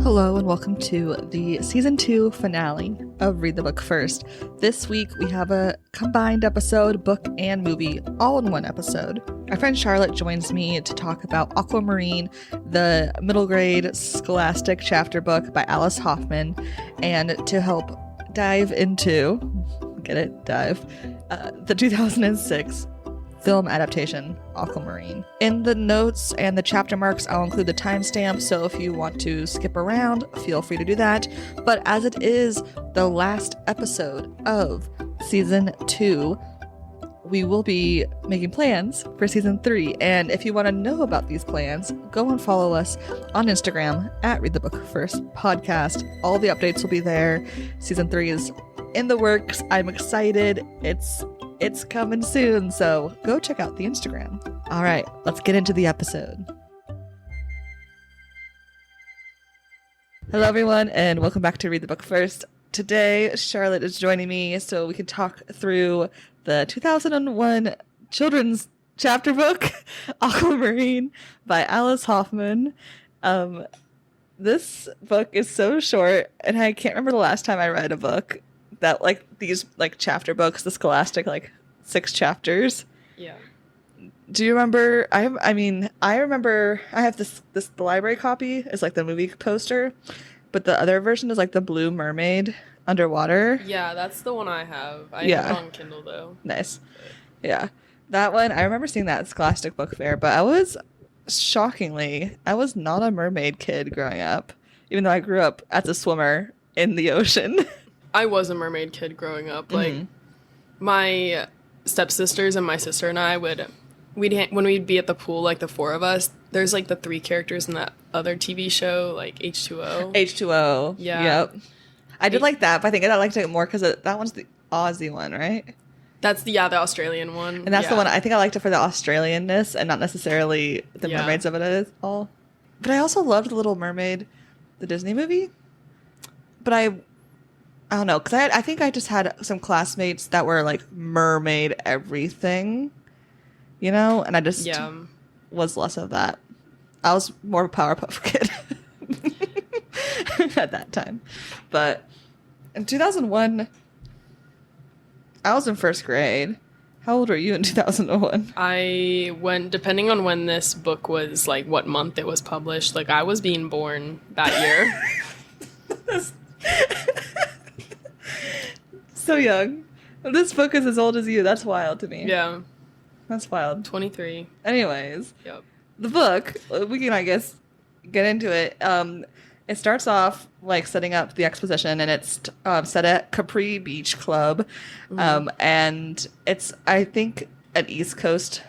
Hello and welcome to the season 2 finale of Read the Book First. This week we have a combined episode, book and movie, all in one episode. Our friend Charlotte joins me to talk about Aquamarine, the middle grade scholastic chapter book by Alice Hoffman, and to help dive into, the 2006 film adaptation, Aquamarine. In the notes and the chapter marks, I'll include the timestamp, so if you want to skip around, feel free to do that. But as it is the last episode of season 2, we will be making plans for season 3. And if you want to know about these plans, go and follow us on Instagram at Read the Book First Podcast. All the updates will be there. Season 3 is in the works. I'm excited. It's coming soon, so go check out the Instagram. All right, let's get into the episode. Hello, everyone, and welcome back to Read the Book First. Today, Charlotte is joining me so we can talk through the 2001 children's chapter book, Aquamarine, by Alice Hoffman. This book is so short, and I can't remember the last time I read a book that these chapter books, the scholastic 6 chapters. Yeah. Do you remember? I remember I have this the library copy is the movie poster, but the other version is the Blue Mermaid underwater. Yeah, that's the one I have. I have it on Kindle though. Nice. Yeah. That one, I remember seeing that at Scholastic Book Fair, but I was not a mermaid kid growing up, even though I grew up as a swimmer in the ocean. I was a mermaid kid growing up. My stepsisters and my sister and I when we'd be at the pool, the 4 of us, there's the 3 characters in that other TV show, H2O. H2O. Yeah. Yep. I did like that, but I think I liked it more because that one's the Aussie one, right? That's the Australian one. And that's the one, I think I liked it for the Australianness and not necessarily the mermaids of it at all. But I also loved Little Mermaid, the Disney movie. But I don't know, because I think I just had some classmates that were mermaid everything, and I just was less of that. I was more of a Powerpuff Kid at that time. But in 2001, I was in 1st grade. How old were you in 2001? I went, depending on when this book was, what month it was published, I was being born that year. So young. This book is as old as you. That's wild to me. Yeah. That's wild. 23. Anyways. Yep. The book, we can, I guess, get into it. It starts off, setting up the exposition, and it's set at Capri Beach Club. Mm-hmm. And it's, I think, an East Coast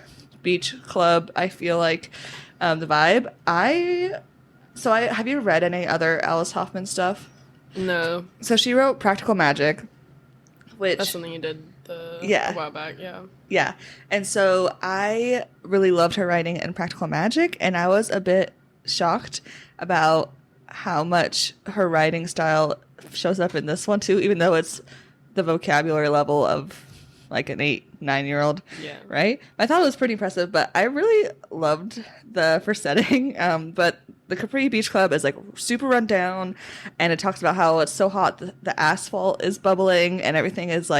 beach club, I feel the vibe. Have you read any other Alice Hoffman stuff? No. So she wrote Practical Magic, which... That's something you did a while back, yeah. Yeah. And so I really loved her writing in Practical Magic, and I was a bit shocked about how much her writing style shows up in this one, too, even though it's the vocabulary level of an 8-9-year-old, right? I thought it was pretty impressive, but I really loved the first setting. But the Capri Beach Club is super run down, and it talks about how it's so hot the asphalt is bubbling and everything is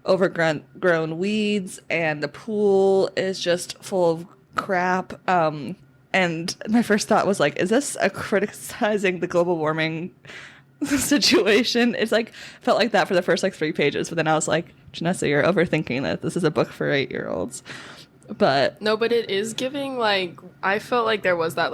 overgrown weeds, and the pool is just full of crap. And my first thought was is this a criticizing the global warming situation? It's felt like that for the first 3 pages, but then I was Janessa, you're overthinking that. This is a book for 8-year-olds. But no, but it is giving I felt there was that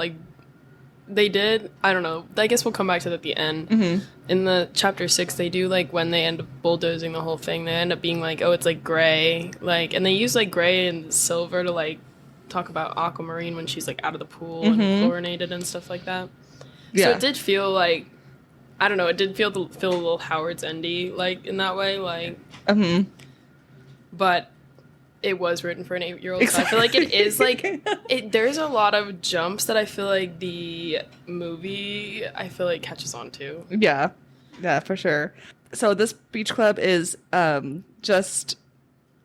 they did, I don't know, I guess we'll come back to that at the end. Mm-hmm. In the chapter 6 they do when they end up bulldozing the whole thing, they end up being oh, it's gray, and they use gray and silver to talk about Aquamarine when she's out of the pool and chlorinated and stuff like that. So it did feel I don't know, it did feel a little Howard's Endy in that way, but it was written for an 8-year-old. Exactly. So I feel it is there's a lot of jumps that I feel the movie catches on to. Yeah, for sure. So this beach club is just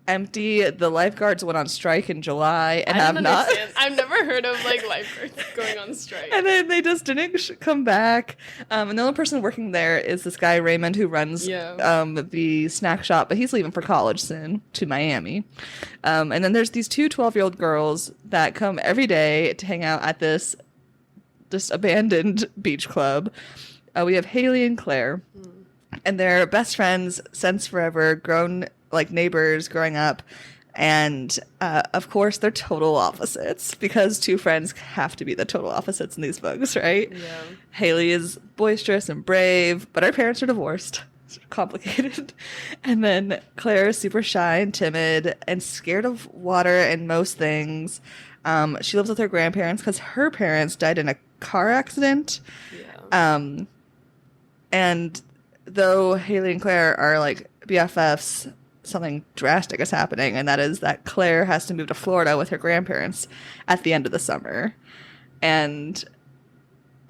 empty. The lifeguards went on strike in July and I have don't not. understand. I've never heard of like lifeguards going on strike. And then they just didn't come back. And the only person working there is this guy, Raymond, who runs the snack shop, but he's leaving for college soon to Miami. And then there's these two 12-year-old girls that come every day to hang out at this just abandoned beach club. We have Haley and Claire, and they're best friends since forever, grown like neighbors growing up. And of course, they're total opposites because two friends have to be the total opposites in these books, right? Yeah. Haley is boisterous and brave, but her parents are divorced. It's complicated. And then Claire is super shy and timid and scared of water and most things. She lives with her grandparents because her parents died in a car accident. Yeah. And though Haley and Claire are like BFFs, something drastic is happening, and that is that Claire has to move to Florida with her grandparents at the end of the summer. And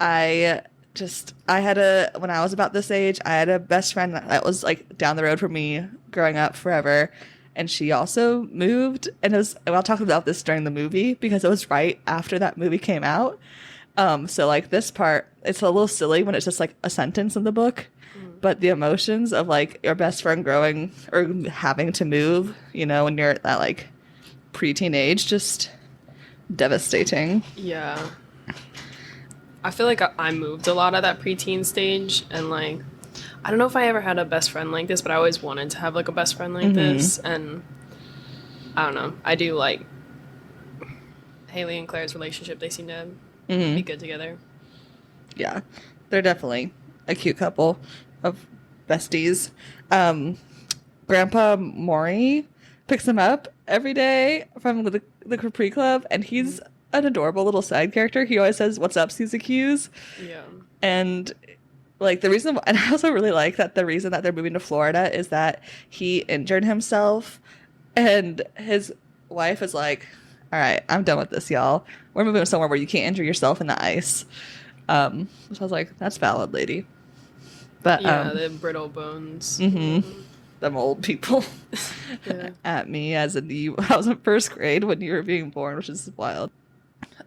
when I was about this age, I had a best friend that was like down the road from me growing up forever, and she also moved, and I'll talk about this during the movie because it was right after that movie came out. So like this part, it's a little silly when it's just like a sentence in the book, but the emotions of like your best friend growing or having to move, when you're at that like preteen age, just devastating. Yeah. I feel like I moved a lot at that preteen stage, and like, I don't know if I ever had a best friend like this, but I always wanted to have like a best friend like this, and I don't know. I do like Haley and Claire's relationship. They seem to be good together. Yeah, they're definitely a cute couple of besties. Grandpa Maury picks him up every day from the Capri Club, and he's an adorable little side character. He always says, "What's up, Susie Q's?" Yeah. And like and I also really like that the reason that they're moving to Florida is that he injured himself, and his wife is like, "All right, I'm done with this, y'all. We're moving somewhere where you can't injure yourself in the ice." So I was like, "That's valid, lady." But yeah, the brittle bones. Them old people at me I was in first grade when you were being born, which is wild.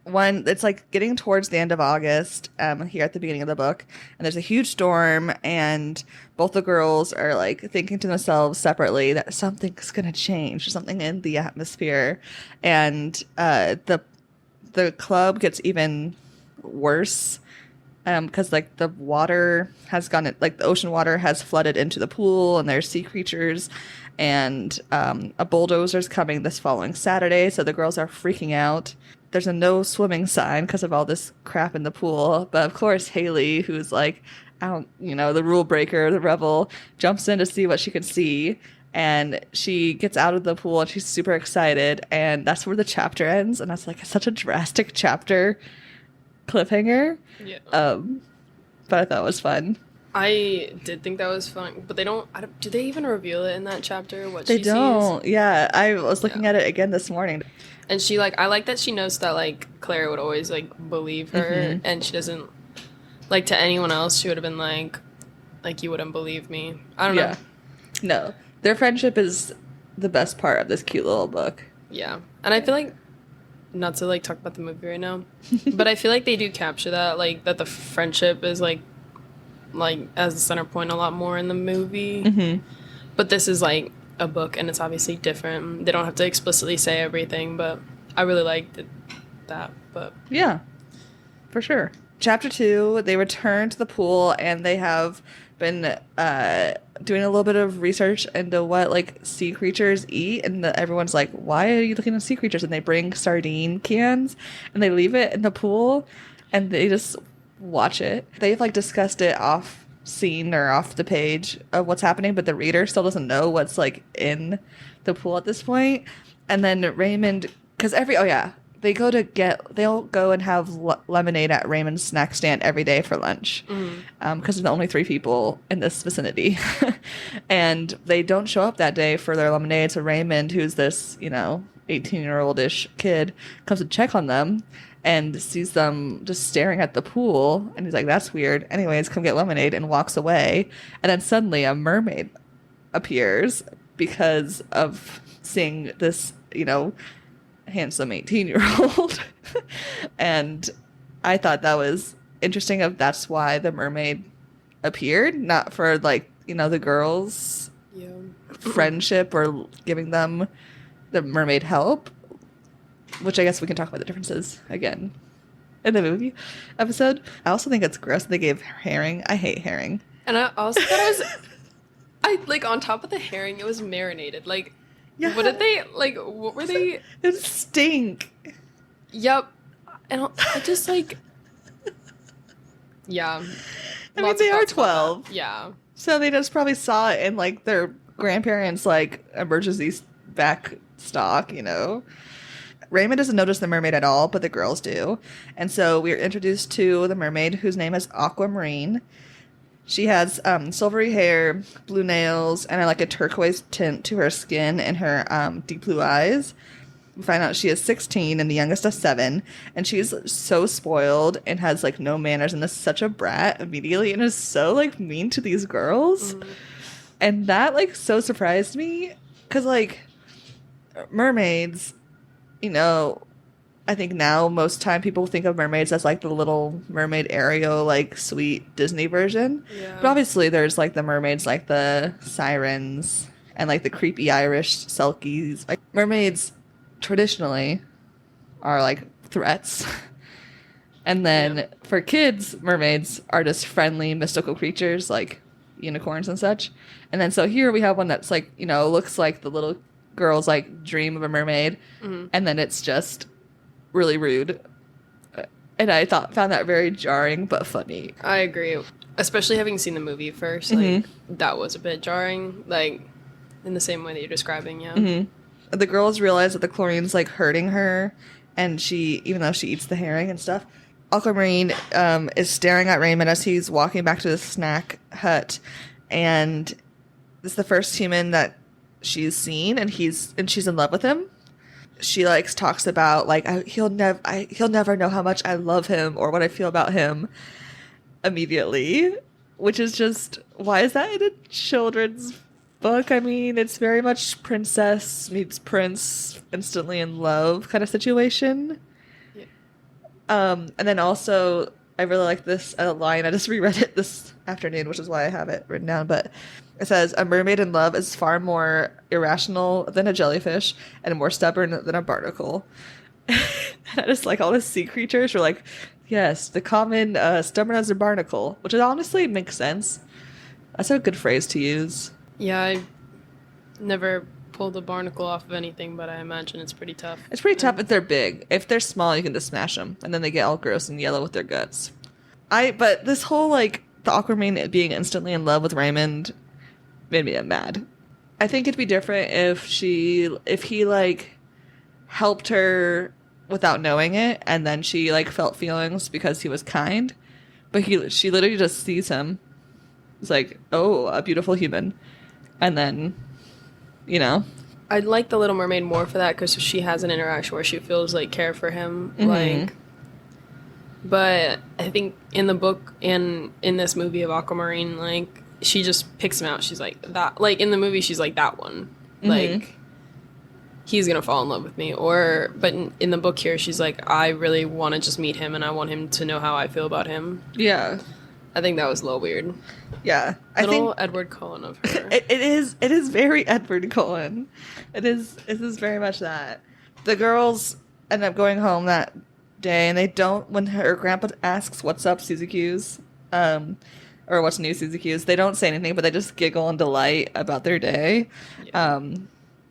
It's like getting towards the end of August here at the beginning of the book, and there's a huge storm, and both the girls are like thinking to themselves separately that something's gonna change, something in the atmosphere, and the club gets even worse because like the water has gone, like the ocean water has flooded into the pool, and there's sea creatures, and a bulldozer's coming this following Saturday, so the girls are freaking out. There's a no swimming sign because of all this crap in the pool. But of course, Haley, who's like, the rule breaker, the rebel, jumps in to see what she can see. And she gets out of the pool and she's super excited. And that's where the chapter ends. And that's like such a drastic chapter cliffhanger. Yeah. But I thought it was fun. I did think that was fun, but do they even reveal it in that chapter? What they she don't. sees? Yeah, I was looking at it again this morning. And she I like that she knows that like Claire would always like believe her, and she doesn't like to anyone else. She would have been like you wouldn't believe me. I don't know. No, their friendship is the best part of this cute little book. Yeah, and I feel like not to like talk about the movie right now, but I feel like they do capture that that the friendship is like as the center point a lot more in the movie. But this is like a book, and it's obviously different. They don't have to explicitly say everything, but I really liked that. But yeah, for sure. Chapter 2, they return to the pool, and they have been doing a little bit of research into what sea creatures eat, and everyone's like, "Why are you looking at sea creatures?" And they bring sardine cans, and they leave it in the pool, and they just watch it. They've discussed it off scene or off the page of what's happening, but the reader still doesn't know what's in the pool at this point. And then Raymond, because they'll go and have lemonade at Raymond's snack stand every day for lunch, because there's only 3 people in this vicinity. And they don't show up that day for their lemonade, so Raymond, who's this 18-year-old-ish kid, comes to check on them and sees them just staring at the pool, and he's like, "That's weird. Anyways, come get lemonade," and walks away. And then suddenly a mermaid appears because of seeing this, handsome 18-year-old. And I thought that was interesting of that's why the mermaid appeared, not for like, the girls' friendship or giving them the mermaid help, which I guess we can talk about the differences again in the movie episode. I also think it's gross they gave herring. I hate herring. And I also thought it was, like on top of the herring, it was marinated. Like, yeah. What did they, like, what were they? It stink. Yep. And I just like, yeah. I mean, they are 12. Yeah. So they just probably saw it in like their grandparents' like emergency back stock, Raymond doesn't notice the mermaid at all, but the girls do. And so we're introduced to the mermaid, whose name is Aquamarine. She has silvery hair, blue nails, and like a turquoise tint to her skin and her deep blue eyes. We find out she is 16 and the youngest of 7, and she's so spoiled and has like no manners and is such a brat immediately and is so like mean to these girls. And that like so surprised me because like mermaids, I think now most time people think of mermaids as like the Little Mermaid Ariel, like sweet Disney version. Yeah. But obviously there's like the mermaids like the sirens and like the creepy Irish selkies. Like mermaids traditionally are like threats. And then for kids, mermaids are just friendly mystical creatures like unicorns and such. And then so here we have one that's like, looks like the little girl's like dream of a mermaid. And then it's just really rude. And I found that very jarring but funny. I agree. Especially having seen the movie first, like that was a bit jarring, like in the same way that you're describing, yeah. The girls realize that the chlorine's like hurting her, and she, even though she eats the herring and stuff, Aquamarine is staring at Raymond as he's walking back to the snack hut, and this is the first human that she's seen, and she's in love with him. She like talks about like he'll never know how much I love him or what I feel about him immediately, which is just, why is that in a children's book? I mean, it's very much princess meets prince instantly in love kind of situation. Yeah. And then also I really like this line. I just reread it this afternoon, which is why I have it written down, but it says, a mermaid in love is far more irrational than a jellyfish and more stubborn than a barnacle. And I just like all the sea creatures were like, yes, the common stubborn as a barnacle, which honestly makes sense. That's a good phrase to use. Yeah, I never pulled a barnacle off of anything, but I imagine it's pretty tough. It's pretty tough if they're big. If they're small, you can just smash them, and then they get all gross and yellow with their guts. But this whole, like, the Aquamarine being instantly in love with Raymond made me mad. I think it'd be different if he, like, helped her without knowing it, and then she, like, felt feelings because he was kind. But she literally just sees him. It's like, oh, a beautiful human. And then, I'd like the Little Mermaid more for that because she has an interaction where she feels like care for him. Like, but I think in the book and in this movie of Aquamarine, like, she just picks him out. She's like, that. Like, in the movie, she's like, that one. Like, he's gonna fall in love with me. But in the book here, she's like, I really want to just meet him and I want him to know how I feel about him. Yeah. I think that was a little weird. Yeah. I think Edward Cullen of her. It is very Edward Cullen. It is very much that. The girls end up going home that day, and they don't, when her grandpa asks what's up, Susie Q's, or what's new, Susie Q's, they don't say anything, but they just giggle in delight about their day. Yeah.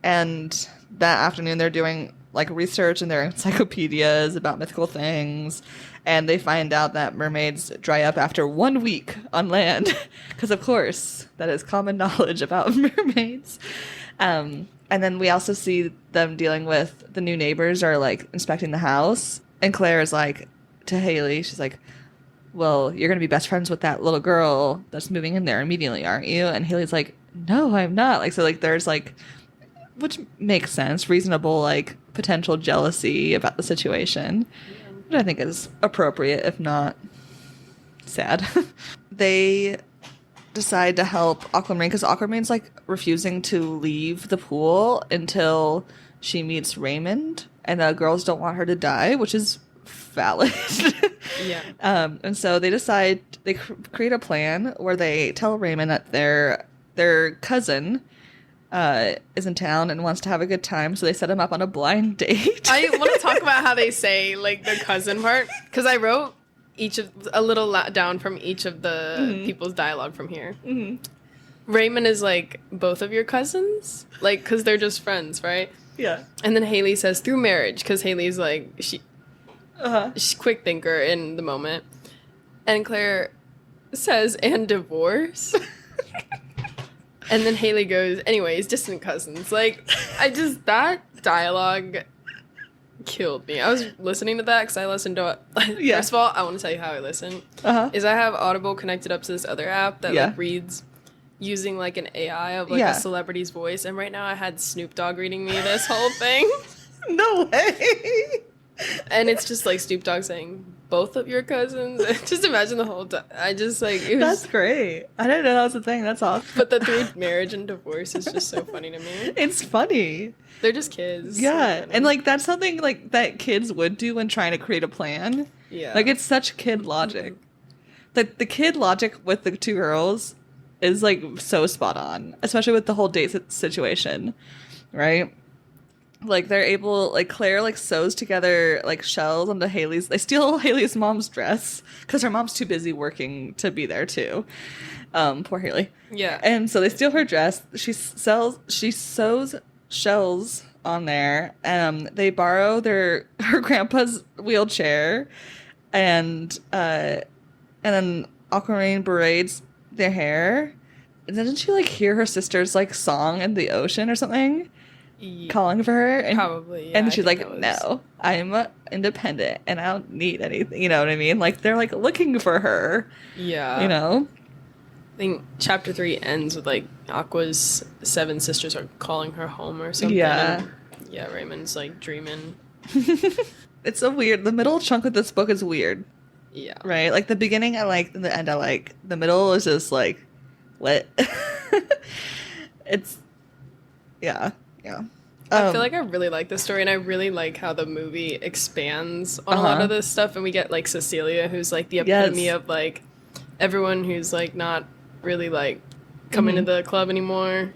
And that afternoon they're doing like research in their encyclopedias about mythical things, and they find out that mermaids dry up after 1 week on land, because of course that is common knowledge about mermaids. And then we also see them dealing with the new neighbors are like inspecting the house, and Claire is like to Haley, she's like, well, you're gonna be best friends with that little girl that's moving in there immediately, aren't you? And Haley's like, no, I'm not. Like, so like there's like, which makes sense, reasonable like potential jealousy about the situation, which I think is appropriate, if not sad. They decide to help Aquamarine because Aquamarine's like refusing to leave the pool until she meets Raymond, and the girls don't want her to die, which is valid. Yeah. And so they decide they create a plan where they tell Raymond that their cousin is in town and wants to have a good time, so they set him up on a blind date. I want to talk about how they say like the cousin part because I wrote a little down from each of the people's dialogue from here. Raymond is like, both of your cousins, like, because they're just friends, right? Yeah. And then Haley says through marriage because Haley's like she's a quick thinker in the moment, and Claire says and divorce. And then Haley goes, anyways, distant cousins. Like, that dialogue killed me. I was listening to that because I listened to it. Yeah. First of all, I want to tell you how I listen. Is I have Audible connected up to this other app that like reads using like an AI of like a celebrity's voice. And right now I had Snoop Dogg reading me this whole thing. No way. And it's just like Snoop Dogg saying, both of your cousins. Just imagine the whole time. I just like, it was... That's great. I didn't know that was a thing. That's awesome. But the through marriage and divorce is just so funny to me. It's funny. They're just kids. Yeah. And like that's something like that kids would do when trying to create a plan. Yeah. Like it's such kid logic. The kid logic with the two girls is like so spot on, especially with the whole date situation, right? Like they're able, like Claire like sews together like shells onto Haley's. They steal Haley's mom's dress because her mom's too busy working to be there too. Poor Haley. Yeah. And so they steal her dress. She sews shells on there. They borrow her grandpa's wheelchair, and then Aquamarine braids their hair. And doesn't she like hear her sister's like song in the ocean or something? Calling for her, and, probably, yeah, and she's like, no, I'm independent and I don't need anything, you know what I mean? Like they're like looking for her, yeah, you know. I think chapter 3 ends with like Aqua's 7 sisters are calling her home or something. Yeah, yeah, Raymond's like dreaming. It's so weird. The middle chunk of this book is weird. Yeah, right, like the beginning I like and the end I like. The middle is just like what. It's yeah. I feel like I really like this story, and I really like how the movie expands on a lot of this stuff, and we get like Cecilia, who's like the epitome of like everyone who's like not really like coming to the club anymore.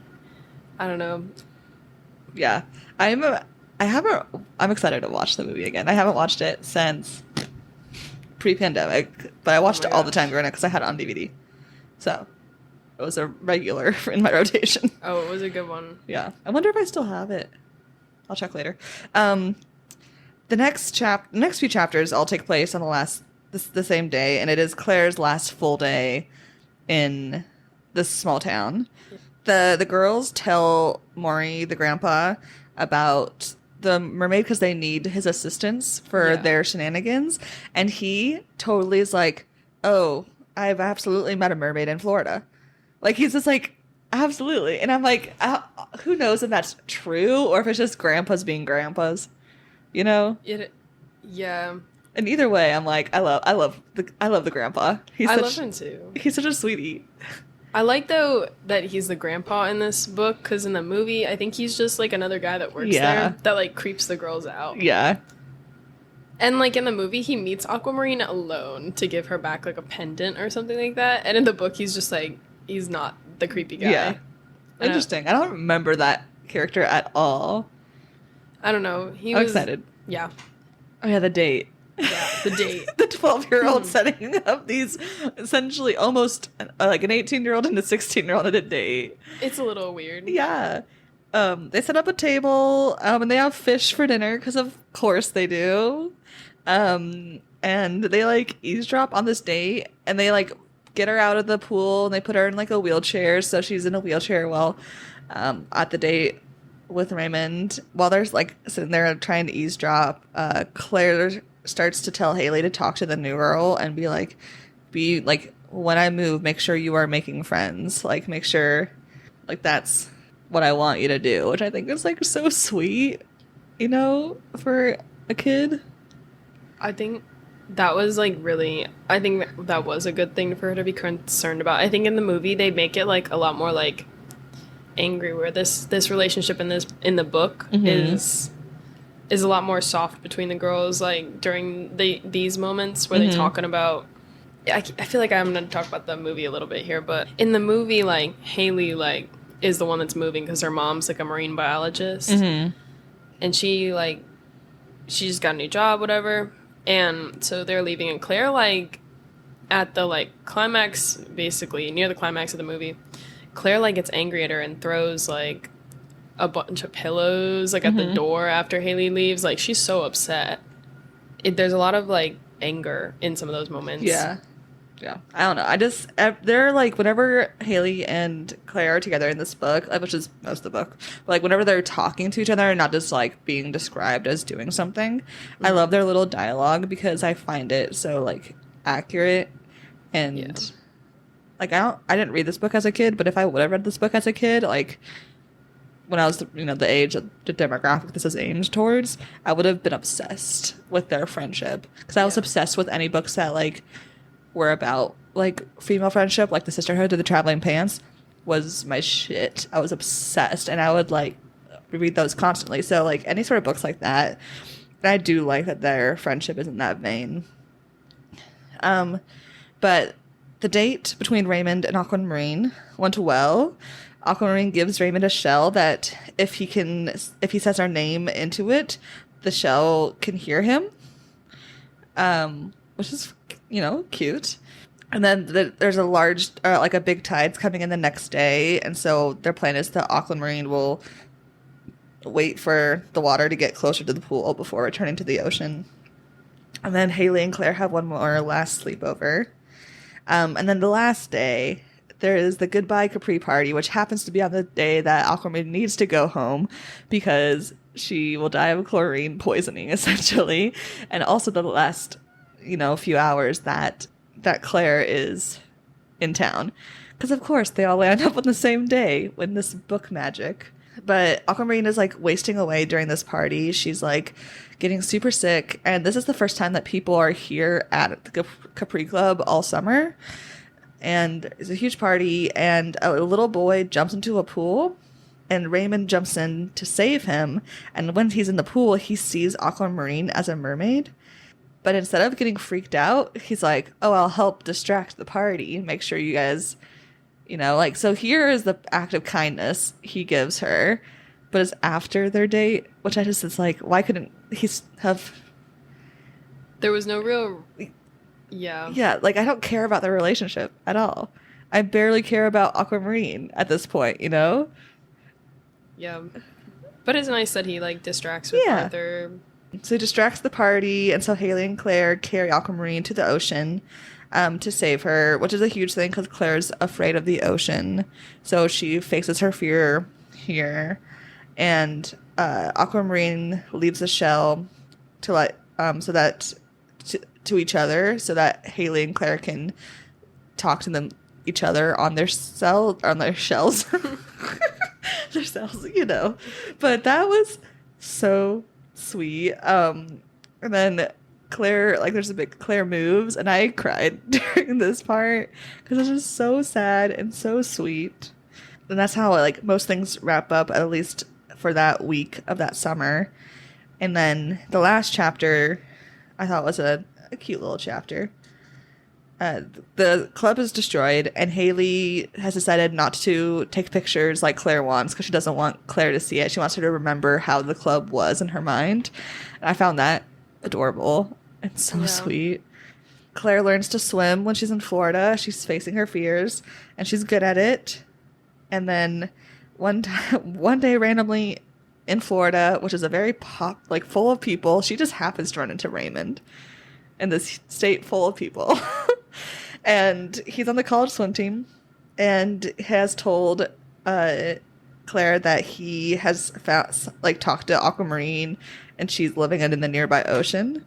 I don't know. Yeah, I'm excited to watch the movie again. I haven't watched it since pre-pandemic, but I watched it all the time growing up because I had it on DVD. So it was a regular in my rotation. Oh, it was a good one. Yeah. I wonder if I still have it. I'll check later. The next few chapters all take place on the same day, and it is Claire's last full day in this small town. The girls tell Maury, the grandpa, about the mermaid because they need his assistance for their shenanigans, and he totally is like, oh, I've absolutely met a mermaid in Florida. Like, he's just like, absolutely. And I'm like, who knows if that's true or if it's just grandpas being grandpas, you know? Yeah. And either way, I'm like, I love the grandpa. I love him too. He's such a sweetie. I like, though, that he's the grandpa in this book, because in the movie, I think he's just, like, another guy that works there that, like, creeps the girls out. Yeah. And, like, in the movie, he meets Aquamarine alone to give her back, like, a pendant or something like that. And in the book, he's just, like, he's not the creepy guy. Yeah. Interesting. I don't remember that character at all. I don't know. I'm excited. Yeah. Oh, yeah, the date. Yeah, the date. The 12-year-old setting up these essentially almost like an 18-year-old and a 16-year-old at a date. It's a little weird. Yeah. They set up a table and they have fish for dinner because of course they do. And they like eavesdrop on this date and they like get her out of the pool and they put her in like a wheelchair so she's in a wheelchair while at the date with Raymond. While there's like sitting there trying to eavesdrop, Claire starts to tell Haley to talk to the new girl and be like, when I move, make sure you are making friends. Like, make sure, like, that's what I want you to do, which I think is, like, so sweet, you know, for a kid. I think That was like really, I think that was a good thing for her to be concerned about. I think in the movie they make it like a lot more like angry, where this relationship in the book is a lot more soft between the girls, like during these moments where they talking about. I feel like I'm gonna talk about the movie a little bit here, but in the movie, like Haley like is the one that's moving because her mom's like a marine biologist, and she just got a new job, whatever. And so they're leaving, and Claire, like, at the, like, climax, basically, near the climax of the movie, Claire, like, gets angry at her and throws, like, a bunch of pillows, like, at the door after Haley leaves. Like, she's so upset. There's a lot of, like, anger in some of those moments. Yeah. Yeah. I don't know. They're like, whenever Haley and Claire are together in this book, which is most of the book, but like whenever they're talking to each other and not just like being described as doing something, I love their little dialogue because I find it so like accurate and like I didn't read this book as a kid, but if I would have read this book as a kid, like when I was, the age, the demographic this is aimed towards, I would have been obsessed with their friendship because I was obsessed with any books that like were about like female friendship, like the Sisterhood of the Traveling Pants was my shit. I was obsessed, and I would like read those constantly. So like any sort of books like that, and I do like that their friendship is in that vein. But the date between Raymond and Aquamarine went well. Aquamarine gives Raymond a shell that if he says our name into it, the shell can hear him. Which is, cute. And then there's a large, like a big tide's coming in the next day. And so their plan is that Aquamarine will wait for the water to get closer to the pool before returning to the ocean. And then Haley and Claire have one more last sleepover. And then the last day, there is the goodbye Capri party, which happens to be on the day that Aquamarine needs to go home because she will die of chlorine poisoning, essentially. And also the last few hours that Claire is in town. Because, of course, they all land up on the same day in this book magic. But Aquamarine is, like, wasting away during this party. She's, like, getting super sick. And this is the first time that people are here at the Capri Club all summer. And it's a huge party. And a little boy jumps into a pool. And Raymond jumps in to save him. And when he's in the pool, he sees Aquamarine as a mermaid. But instead of getting freaked out, he's like, oh, I'll help distract the party. Make sure you guys, so here is the act of kindness he gives her. But it's after their date, which it's like, why couldn't he have... There was no real... Yeah. Yeah, like, I don't care about their relationship at all. I barely care about Aquamarine at this point, Yeah. But it's nice that he, like, distracts with Arthur... So he distracts the party, and so Haley and Claire carry Aquamarine to the ocean to save her, which is a huge thing because Claire's afraid of the ocean. So she faces her fear here, and Aquamarine leaves the shell to let to each other so that Haley and Claire can talk to each other on their shells. Their cells, But that was so sweet. And then Claire, like, there's a big Claire moves, and I cried during this part because it's just so sad and so sweet. And that's how like most things wrap up, at least for that week of that summer. And then the last chapter I thought was a cute little chapter. The club is destroyed, and Haley has decided not to take pictures like Claire wants because she doesn't want Claire to see it. She wants her to remember how the club was in her mind. And I found that adorable and so sweet. Claire learns to swim when she's in Florida. She's facing her fears, and she's good at it. And then one day randomly in Florida, which is a very full of people, she just happens to run into Raymond in this state full of people. And he's on the college swim team and has told Claire that he has talked to Aquamarine, and she's living in the nearby ocean.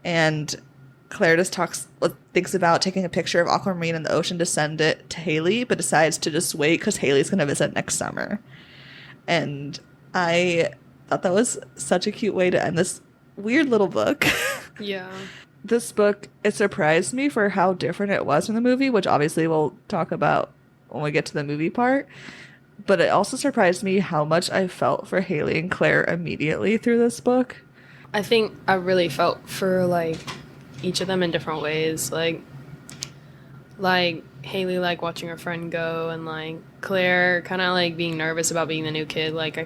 And Claire just thinks about taking a picture of Aquamarine in the ocean to send it to Haley, but decides to just wait because Haley's going to visit next summer. And I thought that was such a cute way to end this weird little book. Yeah. this book, it surprised me for how different it was from the movie, which obviously we'll talk about when we get to the movie part. But it also surprised me how much I felt for Haley and Claire immediately through this book. I think I really felt for like each of them in different ways. Like Haley like watching her friend go, and like Claire kind of like being nervous about being the new kid. Like I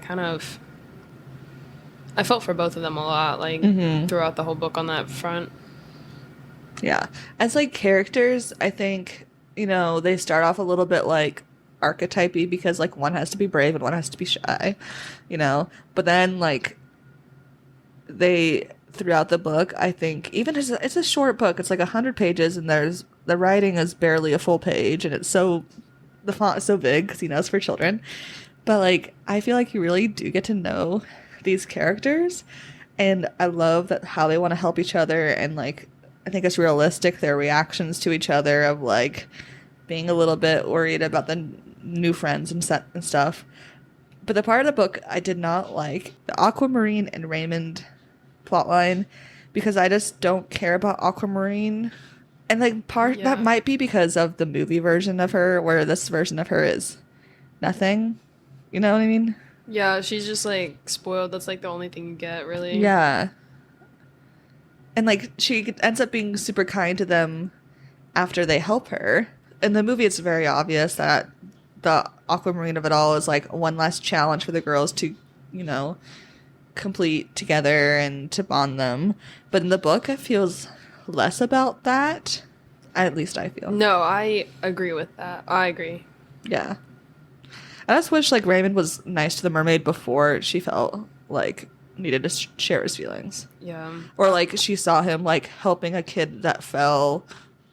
felt for both of them a lot, like throughout the whole book on that front. Yeah. As like characters, I think, you know, they start off a little bit like archetypey because like one has to be brave and one has to be shy, you know. But then like they throughout the book, I think even as it's a short book, it's like 100 pages, and the writing is barely a full page, and it's so the font is so big because, you know, it's for children. But like I feel like you really do get to know these characters, and I love that how they want to help each other, and like I think it's realistic their reactions to each other of like being a little bit worried about the new friends and stuff. But the part of the book I did not like, the Aquamarine and Raymond plotline, because I just don't care about Aquamarine. And like that might be because of the movie version of her, where this version of her is nothing. You know what I mean? Yeah, she's just like spoiled. That's like the only thing you get, really. Yeah. And like she ends up being super kind to them after they help her. In the movie, it's very obvious that the Aquamarine of it all is like one last challenge for the girls to, you know, complete together and to bond them. But in the book, it feels less about that. At least I feel. No, I agree with that. I agree. Yeah. I just wish like Raymond was nice to the mermaid before she felt like needed to share his feelings. Yeah. Or like she saw him like helping a kid that fell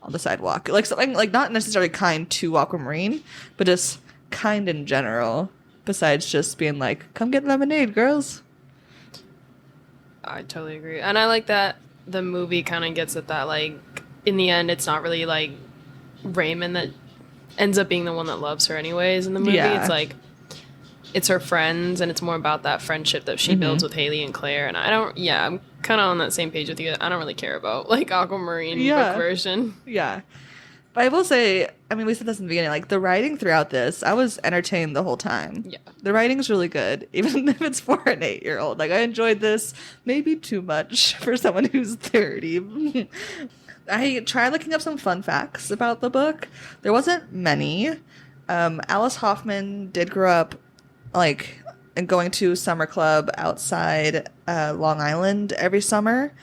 on the sidewalk. Like something like not necessarily kind to Aquamarine, but just kind in general. Besides just being like, come get lemonade, girls. I totally agree. And I like that the movie kind of gets at that, like, in the end, it's not really like Raymond that ends up being the one that loves her anyways in the movie. Yeah. It's like it's her friends, and it's more about that friendship that she builds with Haley and Claire. And I'm kind of on that same page with you. I don't really care about like Aquamarine book version. Yeah. But I will say, I mean, we said this in the beginning, like the writing throughout this, I was entertained the whole time. Yeah. The writing's really good, even if it's for an 8-year-old. Like I enjoyed this maybe too much for someone who's 30. I tried looking up some fun facts about the book. There wasn't many. Alice Hoffman did grow up like and going to summer club outside Long Island every summer,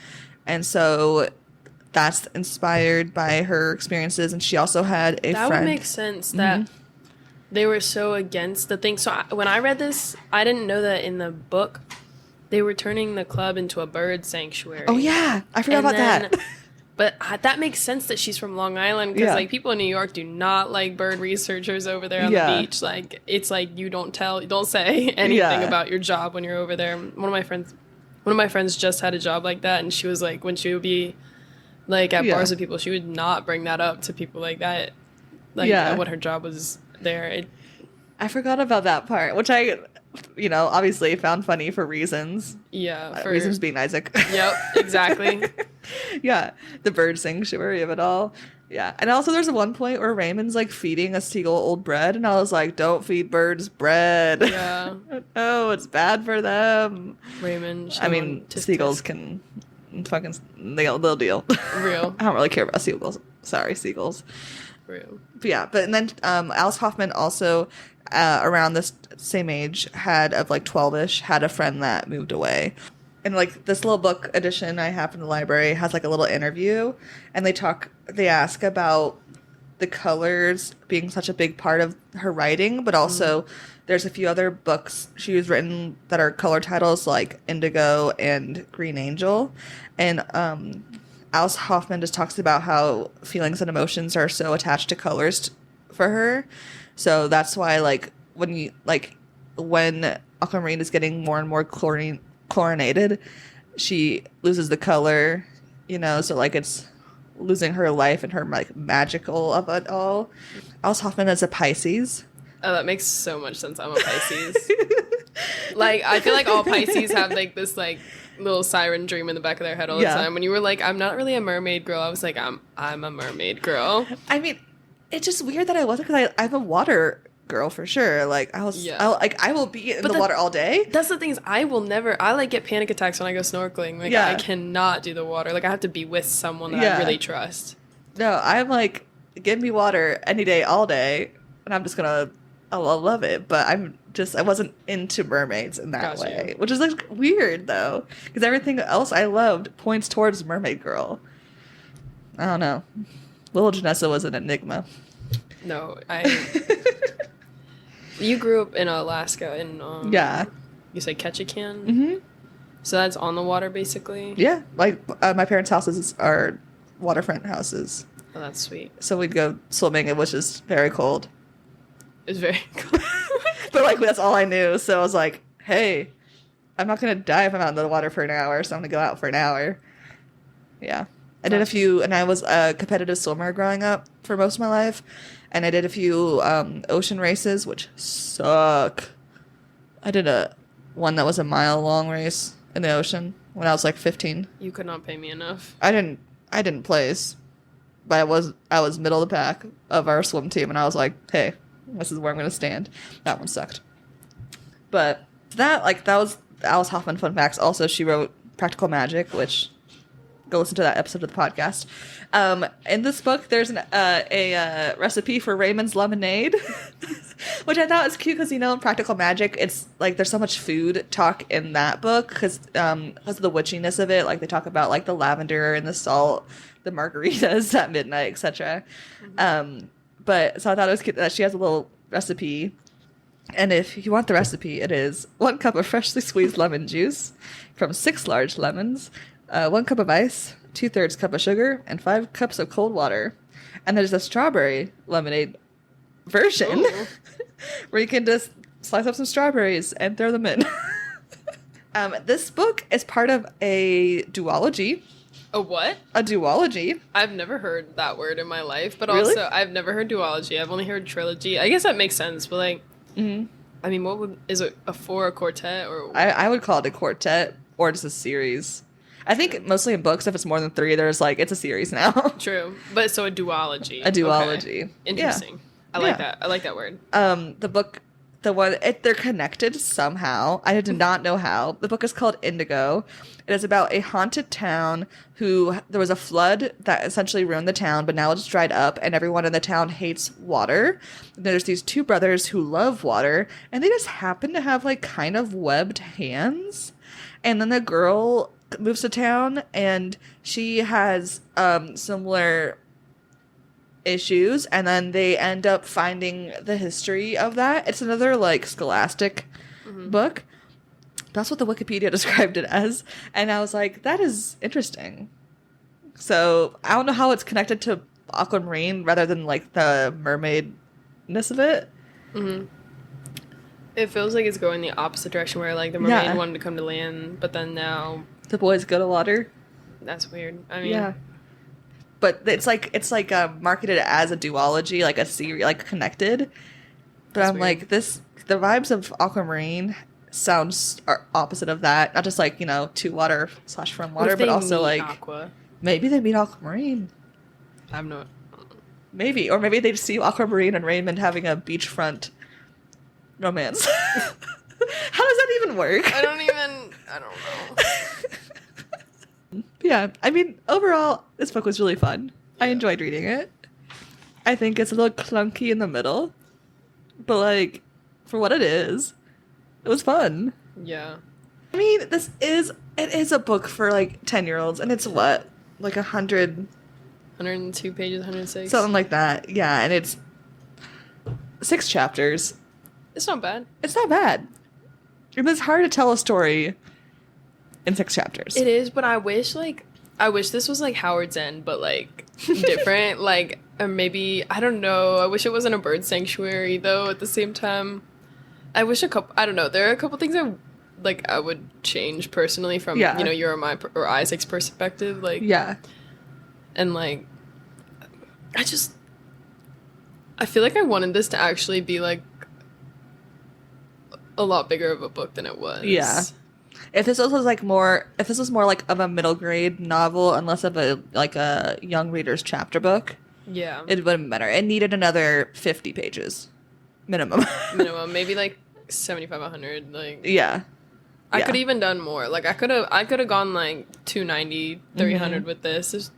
and so that's inspired by her experiences. And she also had a friend. That would make sense that they were so against the thing. So when I read this, I didn't know that in the book they were turning the club into a bird sanctuary. Oh yeah, I forgot about that. But that makes sense that she's from Long Island, because like people in New York do not like bird researchers over there on the beach. Like it's like you don't say anything about your job when you're over there. One of my friends just had a job like that, and she was like, when she would be like at bars with people, she would not bring that up to people like that. Like what her job was there. I forgot about that part, which I, you know, obviously found funny for reasons. Yeah. For reasons being Isaac. Yep, exactly. Yeah, the bird sanctuary of it all. Yeah, and also there's one point where Raymond's like feeding a seagull old bread, and I was like, don't feed birds bread. Yeah. Oh, it's bad for them. Raymond. I mean, seagulls can fucking, they'll deal. Real. I don't really care about seagulls. Sorry, seagulls. Real. But yeah, and then Alice Hoffman also, around this same age, of like 12-ish, had a friend that moved away. And like this little book edition I have in the library has like a little interview, and they ask about the colors being such a big part of her writing, but also there's a few other books she's written that are color titles like Indigo and Green Angel. And Alice Hoffman just talks about how feelings and emotions are so attached to colors for her. So that's why like when Aquamarine is getting more and more chlorinated, she loses the color, you know, so like it's losing her life and her like magical of it all. Alice Hoffman is a Pisces. Oh, that makes so much sense. I'm a Pisces. Like I feel like all Pisces have like this like little siren dream in the back of their head all the time. When you were like, I'm not really a mermaid girl, I was like, I'm a mermaid girl. I mean, it's just weird that I wasn't, because I'm a water girl for sure. Like, I will be in the water all day. That's the thing is, I like get panic attacks when I go snorkeling. Like, I cannot do the water. Like, I have to be with someone that I really trust. No, I'm like, give me water any day, all day, and I'm just gonna, I'll love it. But I wasn't into mermaids in that way, which is like weird though, because everything else I loved points towards mermaid girl. I don't know. Little Janessa was an enigma. No, you grew up in Alaska, in you said Ketchikan? Mm-hmm. So that's on the water, basically? Yeah, like my parents' houses are waterfront houses. Oh, that's sweet. So we'd go swimming, which is very cold. It was very cold. But like, that's all I knew, so I was like, hey, I'm not gonna die if I'm out in the water for an hour, so I'm gonna go out for an hour. Yeah. I did a few, and I was a competitive swimmer growing up for most of my life, and I did a few ocean races, which suck. I did one that was a mile-long race in the ocean when I was like 15. You could not pay me enough. I didn't place, but I was middle of the pack of our swim team, and I was like, hey, this is where I'm going to stand. That one sucked. But that was Alice Hoffman fun facts. Also, she wrote Practical Magic, which... go listen to that episode of the podcast. In this book, there's a recipe for Raymond's lemonade, which I thought was cute because, in Practical Magic, it's like there's so much food talk in that book because of the witchiness of it. Like they talk about like the lavender and the salt, the margaritas at midnight, etc. But so I thought it was cute that she has a little recipe. And if you want the recipe, it is 1 cup of freshly squeezed lemon juice from 6 large lemons, 1 cup of ice, 2/3 cup of sugar, and 5 cups of cold water. And there's a strawberry lemonade version where you can just slice up some strawberries and throw them in. This book is part of a duology. A what? A duology. I've never heard that word in my life, but Really? also I've never heard duology. I've only heard trilogy. I guess that makes sense, but like, I mean, is it a quartet or? I would call it a quartet or just a series. I think mostly in books, if it's more than 3, there's like, it's a series now. True. But so a duology. A duology. Okay. Interesting. Yeah. I like that. I like that word. The book, they're connected somehow. I did not know how. The book is called Indigo. It is about a haunted town there was a flood that essentially ruined the town, but now it's dried up and everyone in the town hates water. There's these 2 brothers who love water and they just happen to have like kind of webbed hands. And then the girl moves to town and she has similar issues, and then they end up finding the history of that. It's another like scholastic book. That's what the Wikipedia described it as, and I was like, that is interesting. So I don't know how it's connected to Aquamarine rather than like the mermaidness of it. It feels like it's going the opposite direction, where like the mermaid wanted to come to land, but then now the boys go to water. That's weird. I mean, but it's like marketed as a duology, like a series, like connected. But that's I'm weird. Like, the vibes of Aquamarine are opposite of that. Not just like, 2 water / from water, but also like Aqua? Maybe they meet Aquamarine. I'm not. Maybe, or maybe they see Aquamarine and Raymond having a beachfront romance. How does that even work? I don't know. Yeah, I mean, overall, this book was really fun. Yeah. I enjoyed reading it. I think it's a little clunky in the middle, but like, for what it is, it was fun. Yeah. I mean, it is a book for like 10-year-olds, and it's what, like 102 pages, 106? Something like that, yeah, and it's 6 chapters. It's not bad. It's not bad. It's hard to tell a story in 6 chapters. It is, but I wish this was like Howard's End, but like different. Like, or maybe, I don't know. I wish it wasn't a bird sanctuary though. At the same time, I wish I don't know. There are a couple things I would change personally from your or my or Isaac's perspective. Like, yeah, and like, I feel like I wanted this to actually be like a lot bigger of a book than it was. Yeah. If this was more like of a middle grade novel and less of a young reader's chapter book, Yeah. it would have been better. It needed another 50 pages minimum. Minimum, maybe like 75, 100. Like, Yeah. I Yeah. could even done more. Like, I could have gone like 290, 300 with this.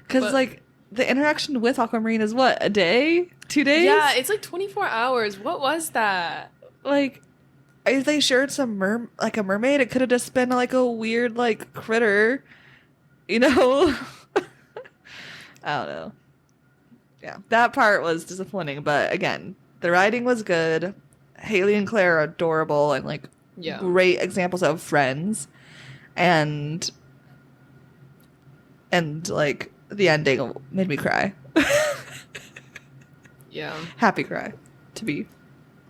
Because But- like the interaction with Aquamarine is what, a day, 2 days? Yeah, it's like 24 hours. What was that? Like, are they sure it's a mermaid? It could have just been like a weird like critter, you know? I don't know. Yeah, that part was disappointing, but again, the writing was good. Haley and Claire are adorable and like Yeah. great examples of friends, and like the ending made me cry. Yeah. Happy cry, to be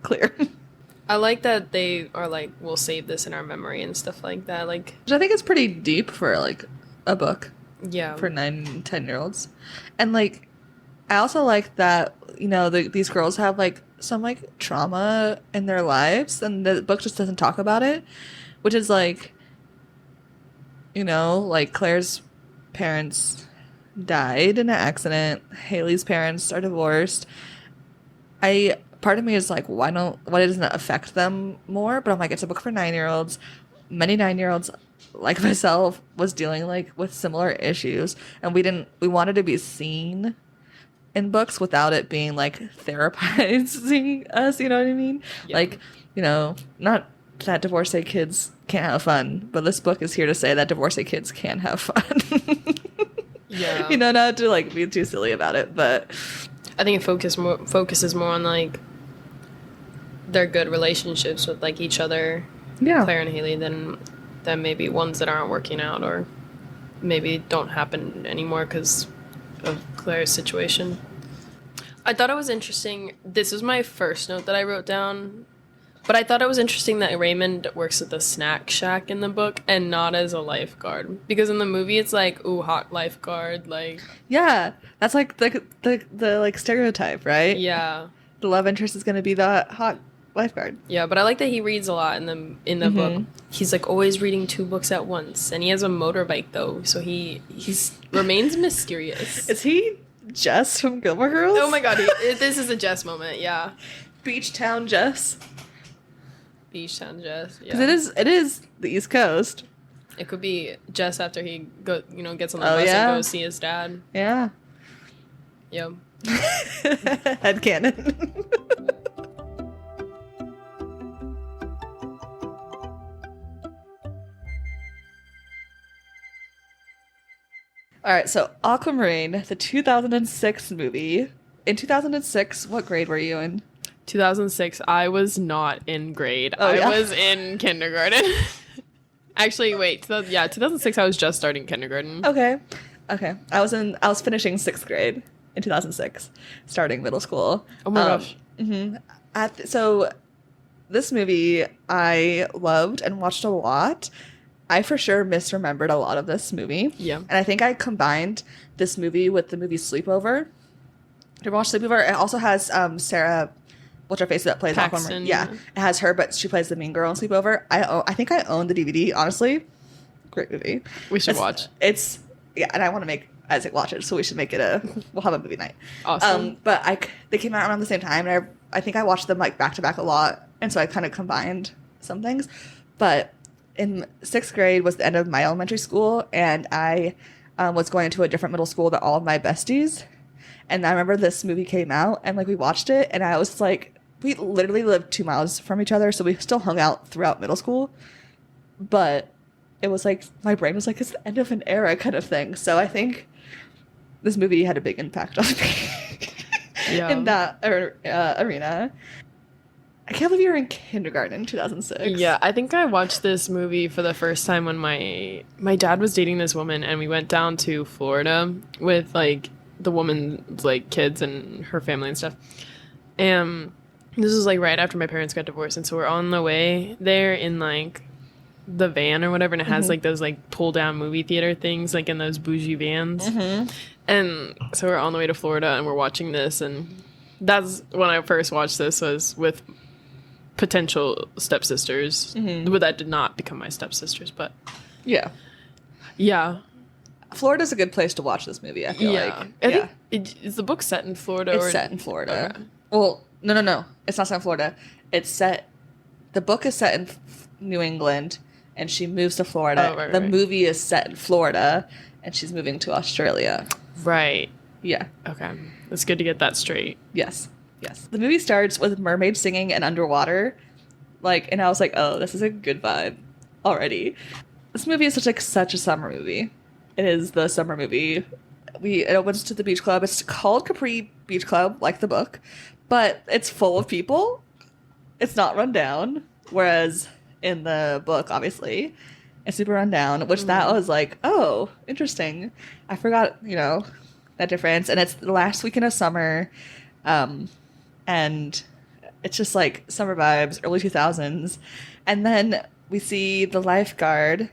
clear. I like that they are like, we'll save this in our memory and stuff like that. Like, Which I think is pretty deep for like a book yeah. for 9-10-year-olds. And like I also like that, you know, these girls have like some like trauma in their lives and the book just doesn't talk about it, which is like, you know, like Claire's parents died in an accident, Haley's parents are divorced. Part of me is like, why doesn't it affect them more? But I'm like, it's a book for 9-year-olds. Many 9-year-olds like myself was dealing like with similar issues, and we wanted to be seen in books without it being like therapizing us, you know what I mean? Yeah. Like, you know, not that divorcee kids can't have fun, but this book is here to say that divorcee kids can have fun. Yeah. You know, not to like be too silly about it, but I think it focuses more on like their good relationships with like each other, yeah. Claire and Haley, than maybe ones that aren't working out or maybe don't happen anymore because of Claire's situation. I thought it was interesting. This was my first note that I wrote down, but I thought it was interesting that Raymond works at the snack shack in the book and not as a lifeguard, because in the movie it's like, ooh, hot lifeguard, like, Yeah, that's like the like stereotype, right? yeah. The love interest is going to be the hot lifeguard. Yeah, but I like that he reads a lot in the book. He's like always reading 2 books at once, and he has a motorbike though, so he's remains mysterious. Is he Jess from Gilmore Girls? Oh my god, this is a Jess moment. Yeah, Beach Town Jess. Beach Town Jess. Yeah, Because it is the East Coast. It could be Jess after he gets on the Oh, bus yeah? and goes see his dad. Yeah. Yep. Headcanon. All right, so Aquamarine, the 2006 movie. In 2006, what grade were you in? 2006. I was not in grade. Oh, yeah? I was in kindergarten. Actually, wait. 2006. I was just starting kindergarten. Okay. I was finishing 6th grade in 2006, starting middle school. Oh my gosh. So this movie I loved and watched a lot. I for sure misremembered a lot of this movie. Yeah. And I think I combined this movie with the movie Sleepover. Did you watch Sleepover? It also has Sarah, what's her face that plays Paxton, Aquamarine? Yeah. It has her, but she plays the mean girl in Sleepover. I think I own the DVD, honestly. Great movie. We should watch. It's and I want to make Isaac watch it, so we should make it we'll have a movie night. Awesome. But they came out around the same time, and I think I watched them like back to back a lot, and so I kind of combined some things. But in 6th grade was the end of my elementary school, and I was going to a different middle school than all of my besties. And I remember this movie came out, and like we watched it, and I was like, we literally lived 2 miles from each other, so we still hung out throughout middle school. But it was like my brain was like, it's the end of an era kind of thing. So I think this movie had a big impact on me Yeah. in that arena. I can't believe you were in kindergarten in 2006. Yeah, I think I watched this movie for the first time when my dad was dating this woman, and we went down to Florida with like the woman's like kids and her family and stuff. And this was like right after my parents got divorced, and so we're on the way there in like the van or whatever, and it has like those like pull down movie theater things like in those bougie vans. And so we're on the way to Florida, and we're watching this, and that's when I first watched this was with potential stepsisters. But that did not become my stepsisters, but Yeah. yeah. Florida's a good place to watch this movie, I feel like. I think is the book set in Florida? It's set in Florida. Okay. Well, no. It's not set in Florida. The book is set in New England, and she moves to Florida. Oh, right, the right. movie is set in Florida, and she's moving to Australia. Right. Yeah. Okay. It's good to get that straight. Yes. The movie starts with mermaids singing and underwater. And I was like, oh, this is a good vibe already. This movie is such a summer movie. It is the summer movie. It opens to the beach club. It's called Capri Beach Club, like the book, but it's full of people. It's not run down, whereas in the book, obviously, it's super run down, which that was like, oh, interesting. I forgot, that difference. And it's the last weekend of summer, and it's just like summer vibes, early 2000s. And then we see the lifeguard,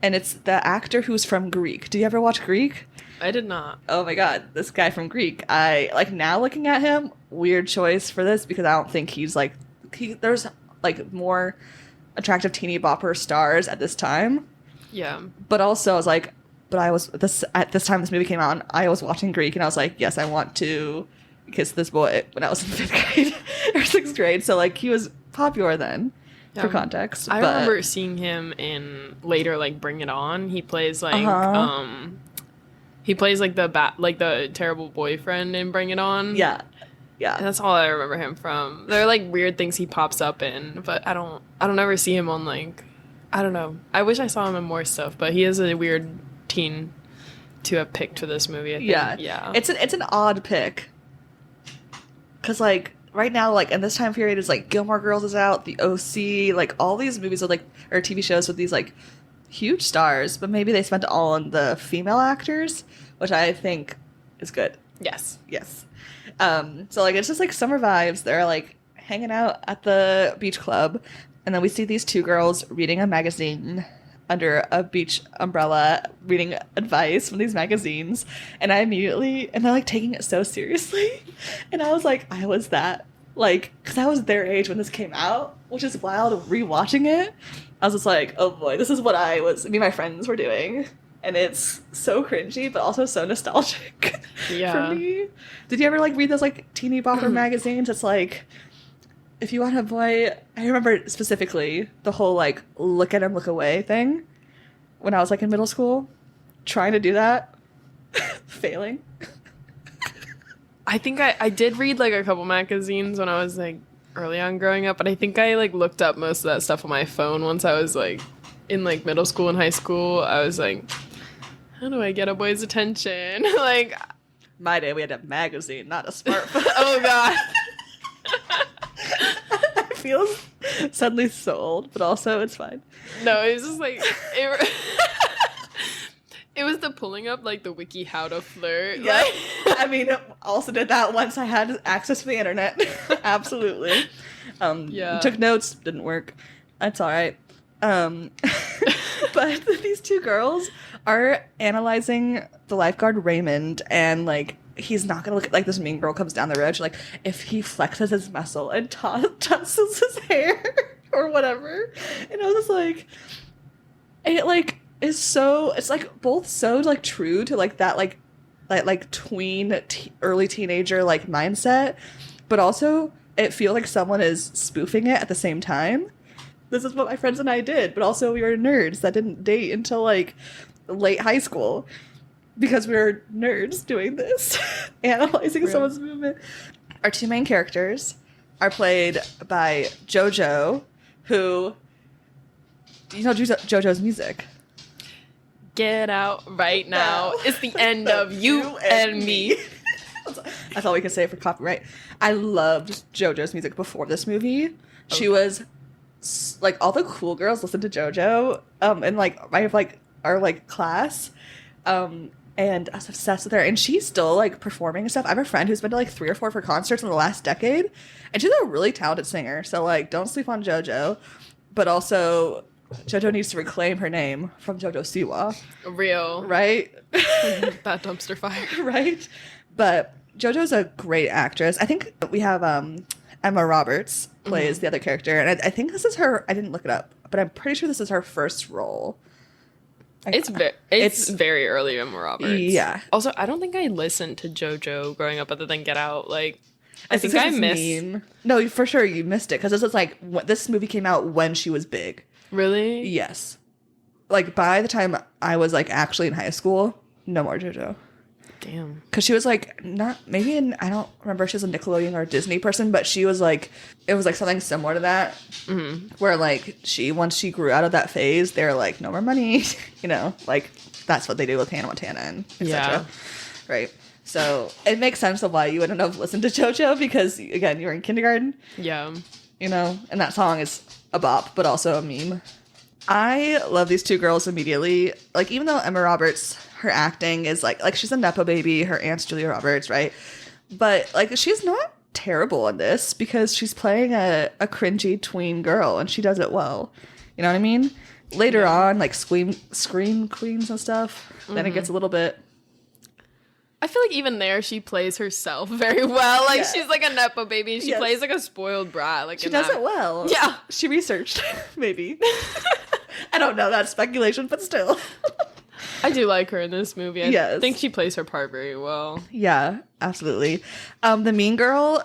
and it's the actor who's from Greek. Do you ever watch Greek? I did not. Oh my god, this guy from Greek. I now looking at him, weird choice for this because I don't think he's there's more attractive teeny bopper stars at this time. Yeah. But also I was like, at this time this movie came out, I was watching Greek and I was like, yes, I want to kiss this boy when I was in 5th grade or 6th grade. So he was popular then. For context. I remember seeing him in later Bring It On. He plays the the terrible boyfriend in Bring It On. Yeah. And that's all I remember him from. There are weird things he pops up in, but I don't ever see him on I don't know. I wish I saw him in more stuff, but he is a weird teen to have picked for this movie, I think. Yeah. It's an odd pick. Cuz right now, in this time period, is Gilmore Girls is out, The OC, all these movies with or TV shows with these huge stars, but maybe they spent it all on the female actors, which I think is good. Yes. So it's just summer vibes. They're hanging out at the beach club, and then we see these two girls reading a magazine under a beach umbrella, reading advice from these magazines, and they're taking it so seriously, and I was I was that, because I was their age when this came out, which is wild. Rewatching it, I was just oh boy, this is what me and my friends were doing, and it's so cringy, but also so nostalgic for me. Did you ever read those teeny bopper magazines? It's if you want a boy, I remember specifically the whole look at him, look away thing when I was in middle school, trying to do that, failing. I think I did read a couple magazines when I was early on growing up, but I think I looked up most of that stuff on my phone once I was in middle school and high school. I was how do I get a boy's attention? My day, we had a magazine, not a smartphone. Oh god. I feel suddenly so old, but also it's fine. No, it was just it was the pulling up the wiki how to flirt. Yeah. Also did that once I had access to the internet. Absolutely. Took notes, didn't work. That's all right. But these two girls are analyzing the lifeguard Raymond, and he's not gonna look at this mean girl comes down the road. She's if he flexes his muscle and tosses his hair or whatever. And I was just it is so, it's both so true to that tween early teenager mindset, but also it feels like someone is spoofing it at the same time. This is what my friends and I did, but also we were nerds that didn't date until late high school. Because we were nerds doing this, analyzing someone's movement. Our two main characters are played by JoJo, who, do you know JoJo's music? Get out right now. It's the end of you and me. That's all we can say for copyright. I loved JoJo's music before this movie. Okay. She was, all the cool girls listened to JoJo, in our class. And I was obsessed with her, and she's still performing and stuff. I have a friend who's been to 3 or 4 of her concerts in the last decade, and she's a really talented singer. So don't sleep on JoJo, but also JoJo needs to reclaim her name from JoJo Siwa. Real, right? That dumpster fire, right? But JoJo's a great actress. I think we have Emma Roberts plays the other character, and I think this is her. I didn't look it up, but I'm pretty sure this is her first role. It's very early Emma Roberts. Yeah. Also, I don't think I listened to JoJo growing up other than Get Out. Like, I think this I is missed. mean. No, for sure you missed it because this is like this movie came out when she was big. Really? Yes. Like by the time I was like actually in high school, no more JoJo. Damn. Because she was like I don't remember if she was a Nickelodeon or a Disney person, but she was like, it was like something similar to that, where like once she grew out of that phase, they're like, no more money, you know, like that's what they do with Hannah Montana and etc. Yeah. Right. So it makes sense of why you wouldn't have listened to JoJo because again, you were in kindergarten. Yeah. You know, and that song is a bop, but also a meme. I love these two girls immediately. Like, even though Emma Roberts, her acting is like she's a Nepo baby, her aunt's Julia Roberts, right? But, like, she's not terrible in this because she's playing a cringy tween girl and she does it well. You know what I mean? Later on, like, Scream Queens and stuff, then it gets a little bit... I feel like even there, she plays herself very well. Like, she's like a Nepo baby. She plays like a spoiled brat. Like, she does it well. Yeah. She researched, maybe. I don't know. That's speculation, but still. I do like her in this movie. I think she plays her part very well. Yeah, absolutely. The mean girl,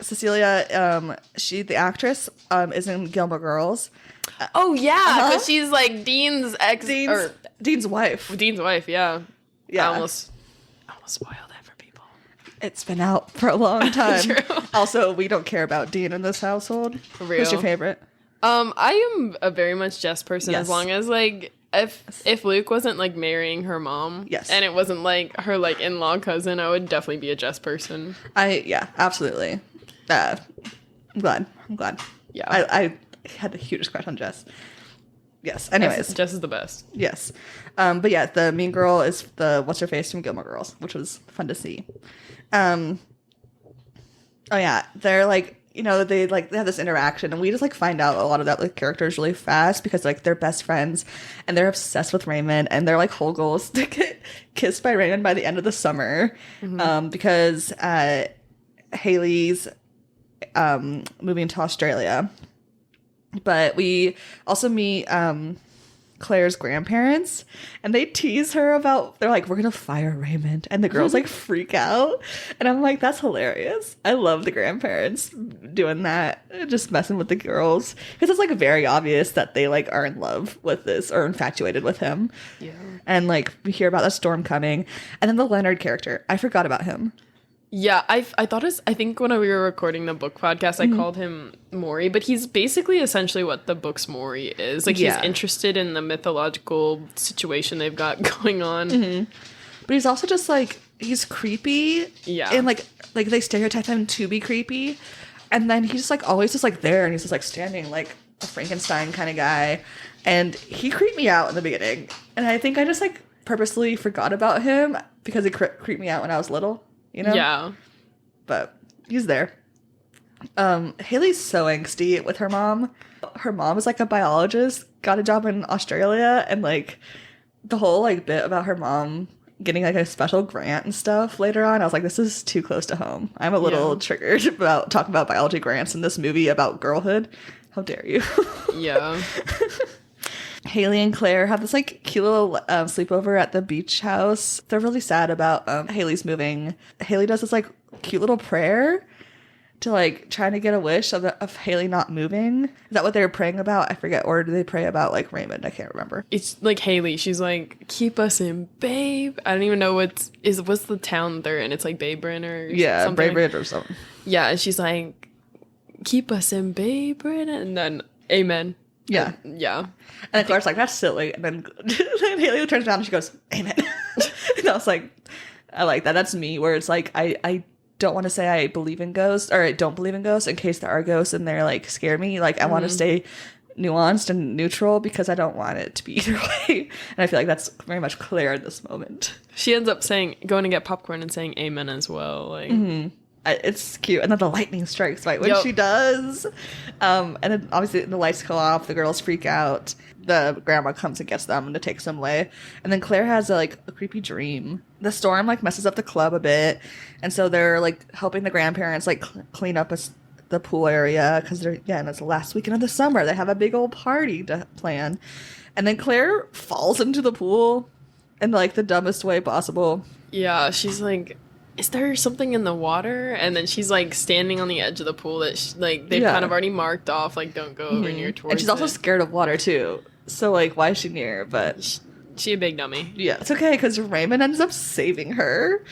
Cecilia, the actress, is in Gilmore Girls. Oh, yeah, because she's like Dean's Dean's wife. Dean's wife, yeah. Yeah. I almost spoiled it for people. It's been out for a long time. True. Also, we don't care about Dean in this household. For real. Who's your favorite? I am a very much Jess person Yes. as long as like if Luke wasn't like marrying her mom, yes, and it wasn't like her like in-law cousin, I would definitely be a Jess person. Absolutely. I'm glad. Yeah. I had the hugest crush on Jess. Yes. Anyways, Jess is the best. Yes. But yeah, the mean girl is the what's her face from Gilmore Girls, which was fun to see. Oh yeah, they're like, you know, they have this interaction, and we just like find out a lot of that like characters really fast because like they're best friends and they're obsessed with Raymond, and their like whole goal is to get kissed by Raymond by the end of the summer, because Haley's moving to Australia. But we also meet Claire's grandparents, and they tease her about, they're like, we're gonna fire Raymond, and the girls like freak out, and I'm like, that's hilarious. I love the grandparents doing that, just messing with the girls, because it's like very obvious that they like are in love with this or infatuated with him. Yeah. And like we hear about the storm coming, and then the Leonard character, I forgot about him. Yeah, I think when we were recording the book podcast, I called him Maury, but he's basically essentially what the book's Maury is. Like, he's interested in the mythological situation they've got going on. But he's also just like, he's creepy. Yeah. And like they stereotype him to be creepy. And then he's just like always just like there, and he's just like standing like a Frankenstein kind of guy. And he creeped me out in the beginning. And I think I just like purposely forgot about him because he creeped me out when I was little. You know? Yeah. But he's there. Haley's so angsty with her mom. Her mom is like a biologist, got a job in Australia, and like the whole like bit about her mom getting like a special grant and stuff later on, I was like, this is too close to home. I'm a little triggered about talking about biology grants in this movie about girlhood. How dare you? Yeah. Haley and Claire have this like cute little sleepover at the beach house. They're really sad about Haley's moving. Haley does this like cute little prayer to like trying to get a wish of Haley not moving. Is that what they were praying about? I forget. Or do they pray about like Raymond? I can't remember. It's like Haley. She's like, keep us in Babe. I don't even know what's the town they're in. It's like Babrin or something. Babrin or something. Yeah, and she's like, keep us in Babrin, and then Amen. Yeah. Yeah. And of course, like, that's silly. And then Haley turns around and she goes, amen. And I was like, I like that. That's me, where it's like, I don't want to say I believe in ghosts, or I don't believe in ghosts in case there are ghosts and they're like scare me. Like, I want to stay nuanced and neutral because I don't want it to be either way. And I feel like that's very much clear in this moment. She ends up going to get popcorn and saying amen as well. Like, it's cute. And then the lightning strikes right when she does. And then obviously the lights go off, the girls freak out, the grandma comes and gets them and takes them away. And then Claire has a creepy dream. The storm like messes up the club a bit, and so they're like helping the grandparents like clean up the pool area because they're, again, it's the last weekend of the summer. They have a big old party to plan. And then Claire falls into the pool in like the dumbest way possible. Yeah, she's like, is there something in the water? And then she's like standing on the edge of the pool that like they've kind of already marked off, like don't go over near towards. And she's also scared of water too. So like, why is she near? But she a big dummy. Yeah, it's okay because Raymond ends up saving her,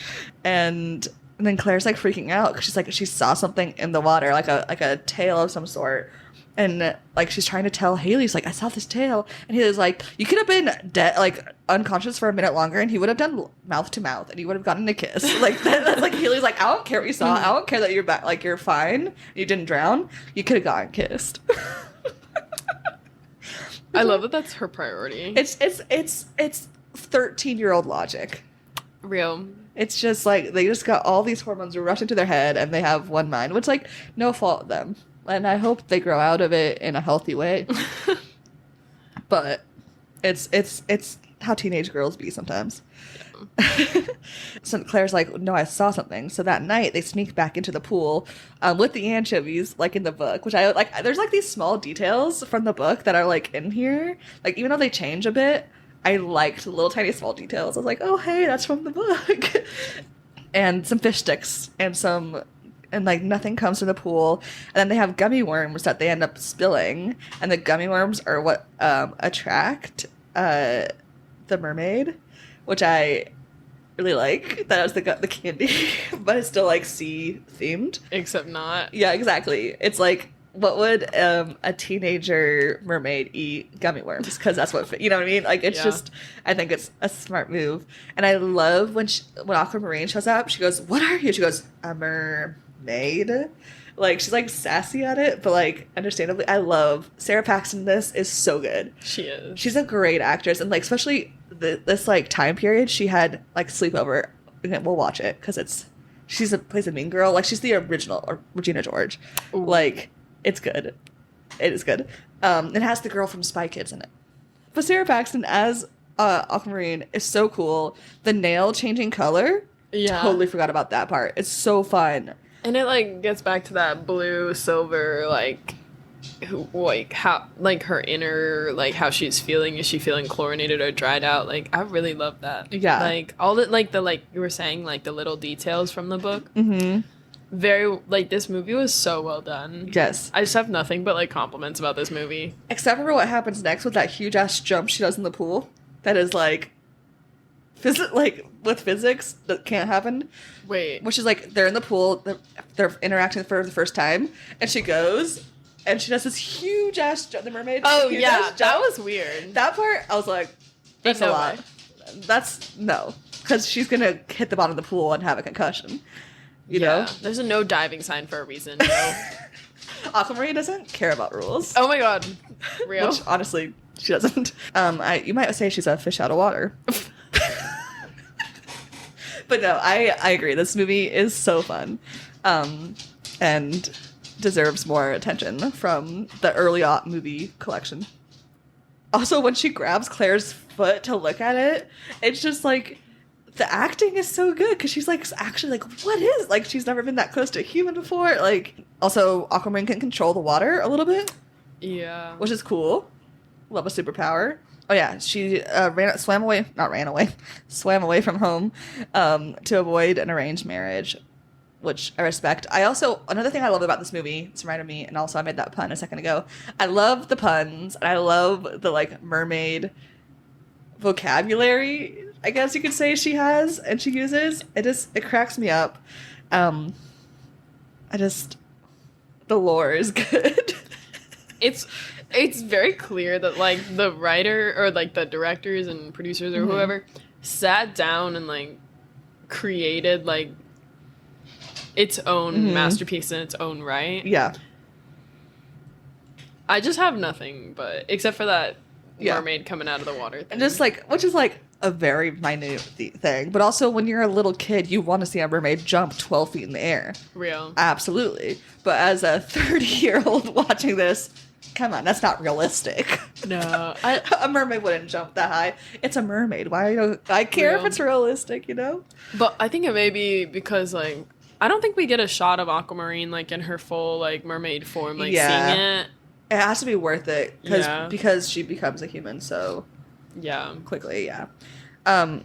and then Claire's like freaking out because she's like she saw something in the water, like a tail of some sort. And like she's trying to tell Haley, she's like, I saw this tail, and Haley's like, you could have been dead, like unconscious for a minute longer, and he would have done mouth to mouth, and you would have gotten a kiss. Like that's like Haley's like, I don't care what you saw, I don't care that you're back, like you're fine, you didn't drown, you could have gotten kissed. I love that that's her priority. It's 13-year-old logic. Real. It's just like they just got all these hormones rushing to their head, and they have one mind, which like no fault of them. And I hope they grow out of it in a healthy way. But it's how teenage girls be sometimes. Yeah. So Claire's like, no, I saw something. So that night they sneak back into the pool with the anchovies, like in the book, which I like. There's like these small details from the book that are like in here. Like even though they change a bit, I liked the little tiny small details. I was like, oh hey, that's from the book. And some fish sticks and like nothing comes to the pool, and then they have gummy worms that they end up spilling, and the gummy worms are what attract the mermaid, which I really like. That was the candy, but it's still like sea themed, except not. Yeah, exactly. It's like, what would a teenager mermaid eat? Gummy worms, because that's what, you know what I mean? Like it's just, I think it's a smart move, and I love when Aquamarine shows up. She goes, "What are you?" She goes, "A mermaid." Like she's like sassy at it, but like understandably, I love Sarah Paxton. This is so good. She is. She's a great actress, and like especially this like time period, she had like Sleepover. We'll watch it because plays a mean girl. Like she's the original or Regina George. Ooh. Like it's good. It is good. It has the girl from Spy Kids in it. But Sarah Paxton as Aquamarine is so cool. The nail changing color. Yeah. Totally forgot about that part. It's so fun. And it like gets back to that blue silver like how like her inner like how she's feeling. Is she feeling chlorinated or dried out? Like I really love that. Yeah. Like all the like you were saying, like the little details from the book. Mm-hmm. Very like this movie was so well done. Yes. I just have nothing but like compliments about this movie. Except for what happens next with that huge ass jump she does in the pool. That is like with physics that can't happen. Wait. Which is like they're in the pool, they're interacting for the first time, and she goes and she does this huge ass jump. The mermaid. Oh yeah, that was weird. That part I was like, that's a lot. That's no, because she's gonna hit the bottom of the pool and have a concussion. You know, there's a no diving sign for a reason. No. Aquamarine doesn't care about rules. Oh my god, real. Which honestly, she doesn't. You might say she's a fish out of water. But no, I agree. This movie is so fun, and deserves more attention from the early movie collection. Also, when she grabs Claire's foot to look at it, it's just like the acting is so good because she's like actually like, what is, like she's never been that close to a human before. Like also Aquamarine can control the water a little bit, which is cool. Love a superpower. Oh yeah, she swam away from home to avoid an arranged marriage, which I respect. Another thing I love about this movie, it's reminded me, and also I made that pun a second ago. I love the puns, and I love the like mermaid vocabulary, I guess you could say she has and she uses. It cracks me up. The lore is good. It's very clear that like the writer or like the directors and producers or whoever sat down and like created like its own masterpiece in its own right. Yeah. I just have nothing but except for that mermaid coming out of the water thing. And just like, which is like a very minute thing, but also when you're a little kid, you want to see a mermaid jump 12 feet in the air. Real. Absolutely. But as a 30-year-old watching this, come on, that's not realistic. No. A mermaid wouldn't jump that high. It's a mermaid. Why? I care if it's realistic, you know? But I think it may be because, like, I don't think we get a shot of Aquamarine, like, in her full, like, mermaid form, like, Yeah. seeing it. It has to be worth it Yeah. because she becomes a human so Yeah. quickly. Yeah. So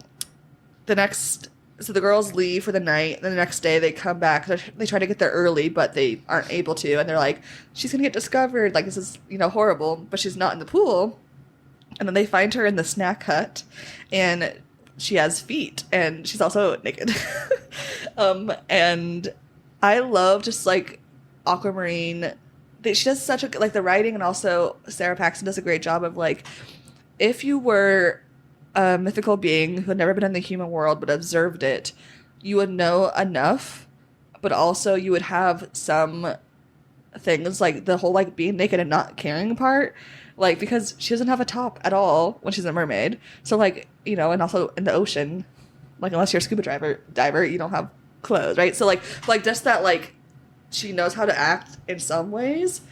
the girls leave for the night. Then the next day they come back. They try to get there early, but they aren't able to. And they're like, she's gonna get discovered. Like, this is, horrible. But she's not in the pool. And then they find her in the snack hut, and she has feet, and she's also naked. And I love just like Aquamarine. She does such a like the writing, and also Sarah Paxton does a great job of like, if you were a mythical being who had never been in the human world but observed it, you would know enough, but also you would have some things like the whole like being naked and not caring part, like because she doesn't have a top at all when she's a mermaid. So like, and also in the ocean, like unless you're a scuba diver, you don't have clothes, right? So like just that like she knows how to act in some ways,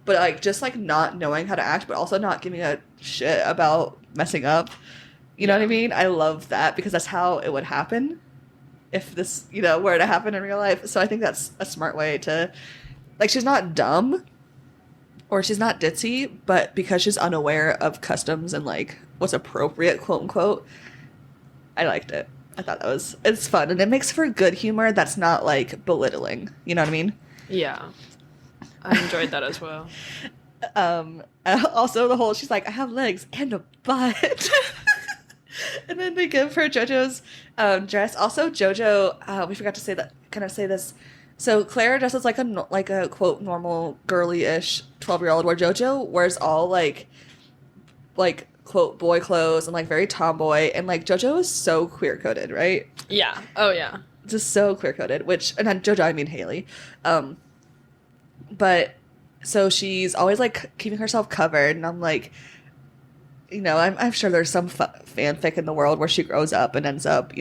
but like just like not knowing how to act, but also not giving a shit about messing up. You know what I mean? I love that because that's how it would happen if this, were to happen in real life. So I think that's a smart way to, like, she's not dumb or she's not ditzy, but because she's unaware of customs and like what's appropriate, quote unquote, I liked it. I thought it's fun and it makes for good humor that's not like belittling. You know what I mean? Yeah. I enjoyed that as well. Also the whole, she's like, I have legs and a butt. And then they give her JoJo's dress. Also, JoJo, we forgot to say this. So Claire dresses like a quote normal girly-ish 12-year-old, where JoJo wears all like quote boy clothes and like very tomboy, and like JoJo is so queer coded, right? Yeah. Oh yeah. Just so queer coded. And then JoJo, I mean Haley. But so she's always like keeping herself covered, and I'm like, I'm sure there's some fanfic in the world where she grows up and ends up,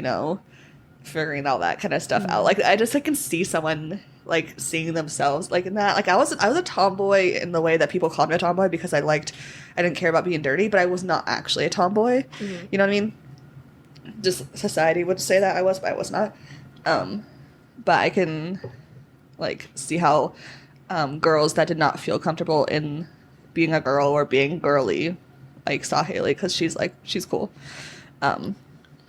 figuring all that kind of stuff out. Like, I just can see someone like seeing themselves like in that. Like, I was a tomboy in the way that people called me a tomboy because I didn't care about being dirty, but I was not actually a tomboy. Mm-hmm. You know what I mean? Just society would say that I was, but I was not. But I can like see how girls that did not feel comfortable in being a girl or being girly like saw Haley because she's cool, even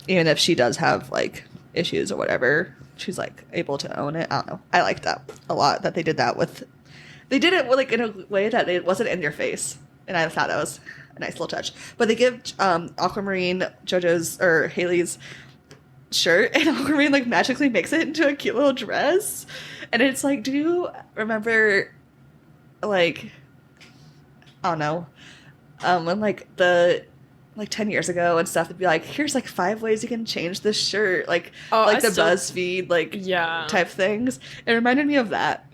if she does have like issues or whatever, she's like able to own it. I don't know, I like that a lot that they did it like in a way that it wasn't in your face, and I thought that was a nice little touch. But they give Aquamarine JoJo's or Haley's shirt, and Aquamarine like magically makes it into a cute little dress, and it's like, do you remember like, I don't know, when like 10 years ago and stuff, they'd be like, here's like 5 ways you can change this shirt, BuzzFeed type things. It reminded me of that.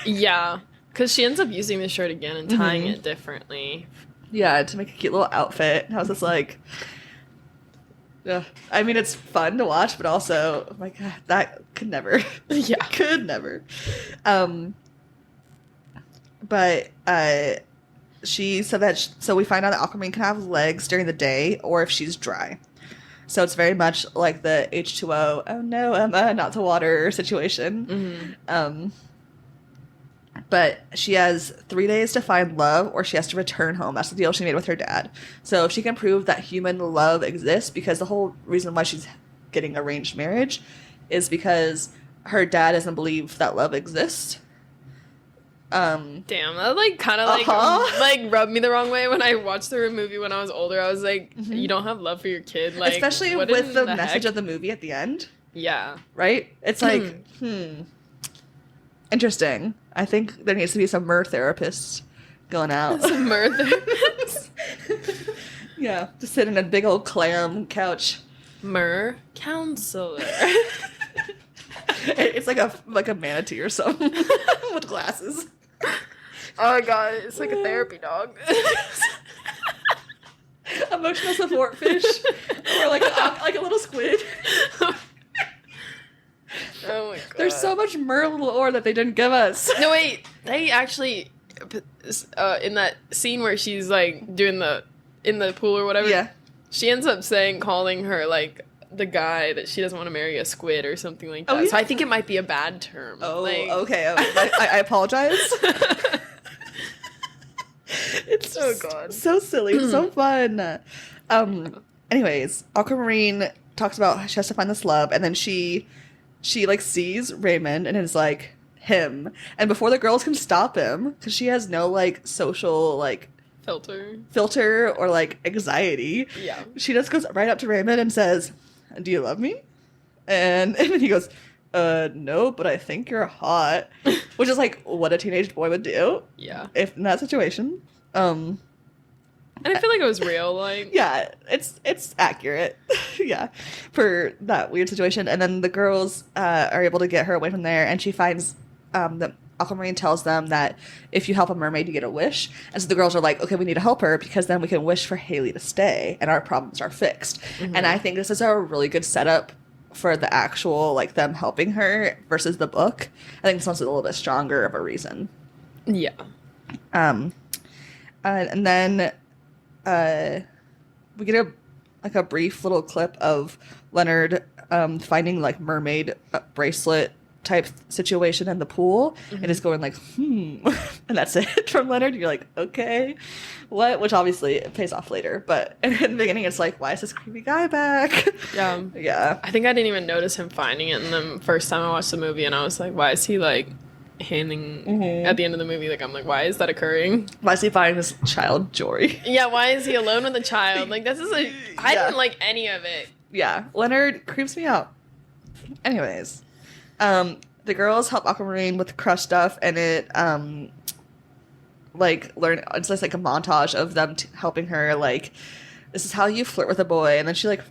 Yeah, because she ends up using the shirt again and tying it differently. Yeah, to make a cute little outfit. And I was just like, yeah. I mean, it's fun to watch, but also, oh my god, that could never. Yeah, could never. But she said that so we find out that Aquamarine can have legs during the day or if she's dry. So it's very much like the H2O, oh no, Emma, not to water situation. Mm-hmm. But she has 3 days to find love or she has to return home. That's the deal she made with her dad. So if she can prove that human love exists, because the whole reason why she's getting arranged marriage is because her dad doesn't believe that love exists. Damn, that like kind of like rubbed me the wrong way when I watched the movie when I was older. I was like, you don't have love for your kid, like, especially with the message of the movie at the end. Yeah, right. It's like, interesting. I think there needs to be some mer therapists going out. Some mer therapists. Yeah, just sit in a big old clam couch. Mer counselor. It's like a manatee or something with glasses. Oh my god, it's like a therapy dog. Emotional support fish, or like a little squid. Oh my god! There's so much Merle lore that they didn't give us. No wait, they actually in that scene where she's like doing in the pool or whatever. Yeah. She ends up calling her like the guy that she doesn't want to marry a squid or something like that. Oh, yeah. So I think it might be a bad term. Oh, like, okay. I apologize. It's oh god, so silly. It's so fun. Anyways, Aquamarine talks about she has to find this love, and then she like sees Raymond and is like him. And before the girls can stop him, because she has no like social like filter or like anxiety, yeah, she just goes right up to Raymond and says, "Do you love me?" And then he goes, no, but I think you're hot," which is like what a teenage boy would do. Yeah, if in that situation. And I feel like it was real, like yeah, it's accurate. Yeah, for that weird situation. And then the girls are able to get her away from there, and she finds that Aquamarine tells them that if you help a mermaid, you get a wish. And so the girls are like, okay, we need to help her because then we can wish for Haley to stay and our problems are fixed. Mm-hmm. And I think this is a really good setup for the actual, like, them helping her versus the book. I think this one's a little bit stronger of a reason. Yeah. And then we get a brief little clip of Leonard finding like mermaid bracelet type situation in the pool, and is going like and that's it from Leonard. You're like, okay, what? Which obviously it pays off later, but in the beginning it's like, why is this creepy guy back? Yeah. I think I didn't even notice him finding it in the first time I watched the movie, and I was like, why is he like handing at the end of the movie? Like, I'm like, why is that occurring? Why is he finding this child Jory? Yeah, why is he alone with a child? Like, this is I didn't like any of it. Yeah, Leonard creeps me out. Anyways, the girls help Aquamarine with the crush stuff, and it it's just like a montage of them helping her, like, this is how you flirt with a boy. And then she like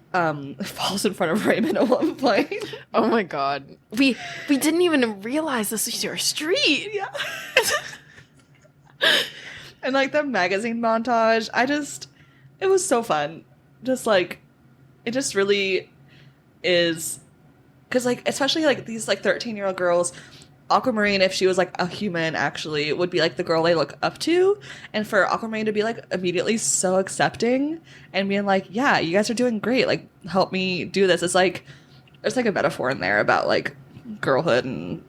falls in front of Raymond at one point. Oh my god, we didn't even realize this was your street. Yeah. And like the magazine montage, it was so fun. Just like, it just really is, because like, especially like these like 13-year-old girls, Aquamarine, if she was like a human, actually would be like the girl they look up to. And for Aquamarine to be like immediately so accepting and being like, yeah, you guys are doing great, like, help me do this. It's like, there's like a metaphor in there about like girlhood and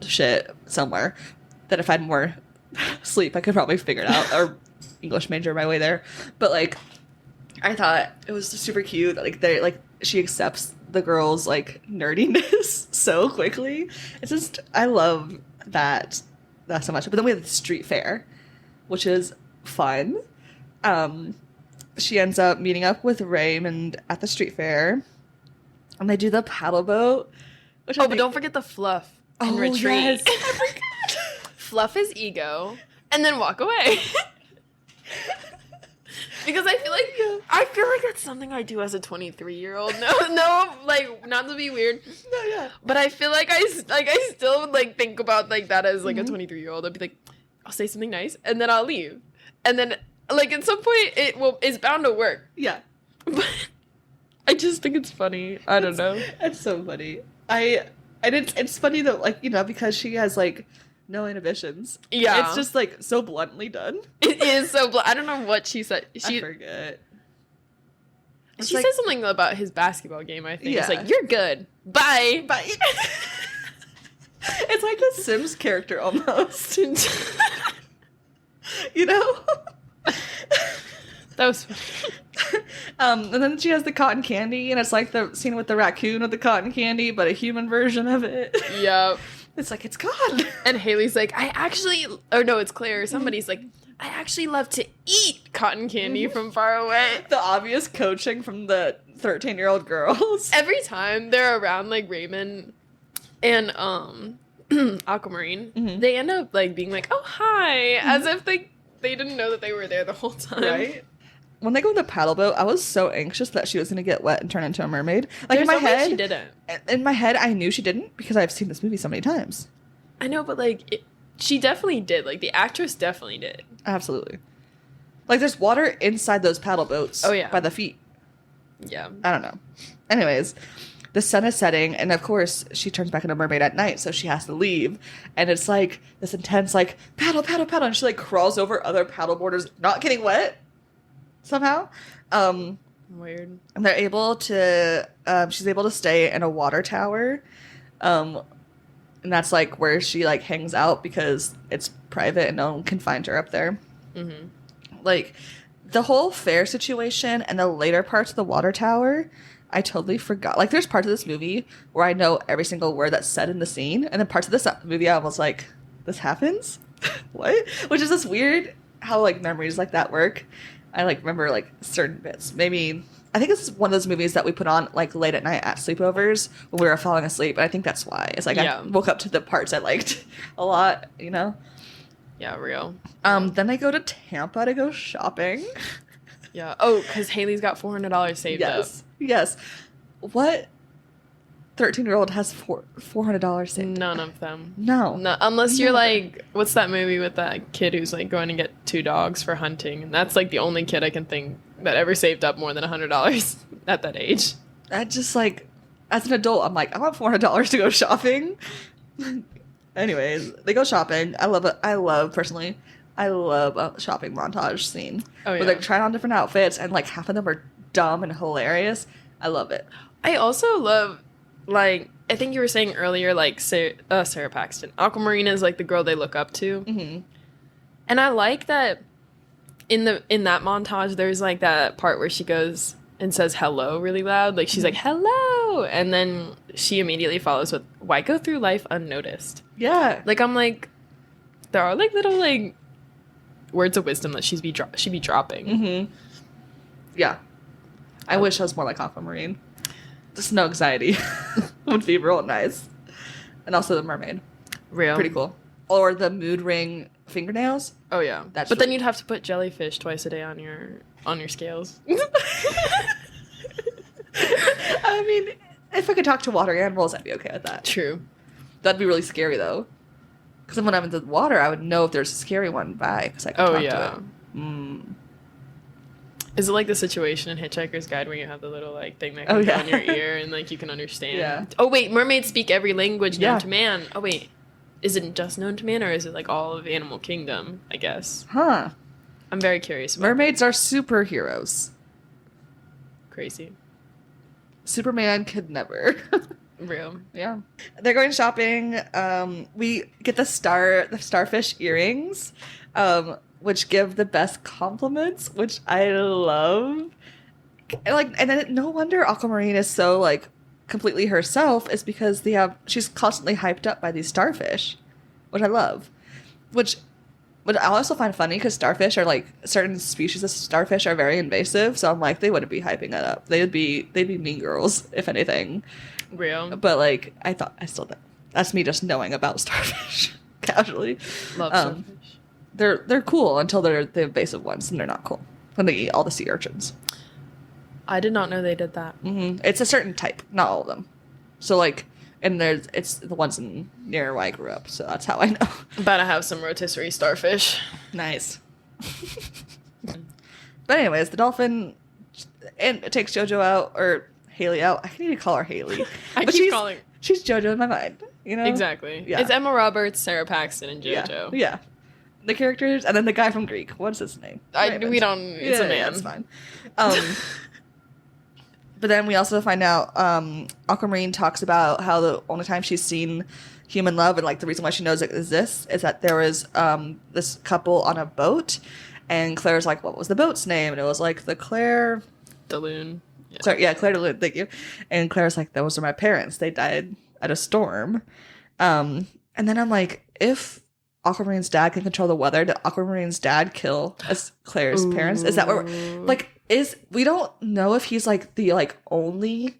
shit somewhere that if I had more sleep I could probably figure it out, or English major my way there. But like, I thought it was super cute. Like, they like, she accepts the girls' like nerdiness so quickly. It's just, I love that so much. But then we have the street fair, which is fun. She ends up meeting up with Raymond at the street fair, and they do the paddle boat. But don't forget the fluff and retreat. Yes. Fluff his ego and then walk away. Because I feel like that's something I do as a 23-year-old. No, like, not to be weird. No, yeah. But I feel like I still would like think about like that as like a 23-year-old. I'd be like, I'll say something nice and then I'll leave. And then like at some point it's bound to work. Yeah. But I just think it's funny. I don't know. It's so funny. It's funny though, like, you know, because she has like no inhibitions. Yeah. It's just like so bluntly done. It is so I don't know what she said. I forget. She like, said something about his basketball game, I think. Yeah. It's like, you're good. Bye. Bye. It's like a Sims character almost. You know? That was funny. And then she has the cotton candy, and it's like the scene with the raccoon with the cotton candy, but a human version of it. Yep. It's like, it's gone. And Haley's like, it's Claire. Somebody's like, I actually love to eat cotton candy from far away. The obvious coaching from the 13-year-old girls. Every time they're around like Raymond and Aquamarine, they end up like being like, oh, hi, as if they didn't know that they were there the whole time. Right? When they go in the paddle boat, I was so anxious that she was going to get wet and turn into a mermaid. Like, There's in my no way head, she didn't. In my head, I knew she didn't because I've seen this movie so many times. I know, but like, she definitely did. Like, the actress definitely did. Absolutely. Like, there's water inside those paddle boats. Oh, yeah. By the feet. Yeah. I don't know. Anyways, the sun is setting, and of course, she turns back into a mermaid at night, so she has to leave. And it's like this intense, like, paddle, paddle, paddle, and she like crawls over other paddleboarders, not getting wet somehow. Weird. And they're able to, she's able to stay in a water tower. And that's like where she like hangs out because it's private and no one can find her up there. Mm-hmm. Like the whole fair situation and the later parts of the water tower, I totally forgot. Like there's parts of this movie where I know every single word that's said in the scene. And then parts of this movie I was like, this happens? What? Which is this weird how like memories like that work. I like remember like certain bits. Maybe I think it's one of those movies that we put on like late at night at sleepovers when we were falling asleep. And I think that's why. It's like I woke up to the parts I liked a lot, you know? Yeah, real. Then they go to Tampa to go shopping. Yeah. Oh, because Haley's got $400 saved up. Yes. What 13-year-old has $400 saved? None of them. No. Unless you're like, what's that movie with that kid who's like going to get 2 dogs for hunting? And that's like the only kid I can think that ever saved up more than $100 at that age. That just like, as an adult, I'm like, I want $400 to go shopping. Anyways, they go shopping. I love it. I love a shopping montage scene. Oh, yeah. Where they're trying on different outfits and like half of them are dumb and hilarious. I love it. I also love, like, I think you were saying earlier, like, Sarah Paxton. Aquamarine is, like, the girl they look up to. Mm-hmm. And I like that in that montage, there's, like, that part where she goes and says hello really loud. Like, she's like, hello! And then she immediately follows with, why go through life unnoticed? Yeah. Like, I'm like, there are, like, little, like, words of wisdom that she'd be dropping. Mm-hmm. Yeah. I wish I was more like Aquamarine. Just no anxiety. Would be real nice. And also the mermaid. Real. Pretty cool. Or the mood ring fingernails. Oh, yeah. That's but then you'd have to put jellyfish twice a day on your scales. I mean, if I could talk to water animals, I'd be okay with that. True. That'd be really scary, though. Because when I'm in the water, I would know if there's a scary one by, because I could talk to it. Mm. Is it like the situation in Hitchhiker's Guide where you have the little like thing that can go in your ear and like you can understand? Yeah. Oh wait, mermaids speak every language known to man. Oh wait, is it just known to man or is it like all of Animal Kingdom? I guess. Huh. I'm very curious about Mermaids are superheroes. Crazy. Superman could never. Real. Yeah. They're going shopping. We get the starfish earrings. Which give the best compliments, which I love. And then no wonder Aquamarine is so like completely herself is because she's constantly hyped up by these starfish, which I love. Which I also find funny because starfish are like certain species of starfish are very invasive, so I'm like they wouldn't be hyping it up. They'd be mean girls if anything. Real. But like I still don't. That's me just knowing about starfish casually. Love starfish. They're cool until they're the invasive ones, and they're not cool when they eat all the sea urchins. I did not know they did that. Mm-hmm. It's a certain type, not all of them. So like, and it's the ones near where I grew up, so that's how I know. About to have some rotisserie starfish. Nice. But anyways, the dolphin and it takes JoJo out or Haley out. I need to call her Haley. She's JoJo in my mind. You know exactly. Yeah. It's Emma Roberts, Sarah Paxton, and JoJo. Yeah. The characters, and then the guy from Greek. What's his name? We don't. It's a man. Yeah, it's fine. But then we also find out Aquamarine talks about how the only time she's seen human love and like the reason why she knows it exists is that there was this couple on a boat, and Claire's like, "What was the boat's name?" And it was like the Claire Daloon. Yeah. Claire Daloon. Thank you. And Claire's like, "Those are my parents. They died at a storm." And then I'm like, if Aquamarine's dad can control the weather, did Aquamarine's dad kill Claire's parents? Is that what we don't know if he's like the like only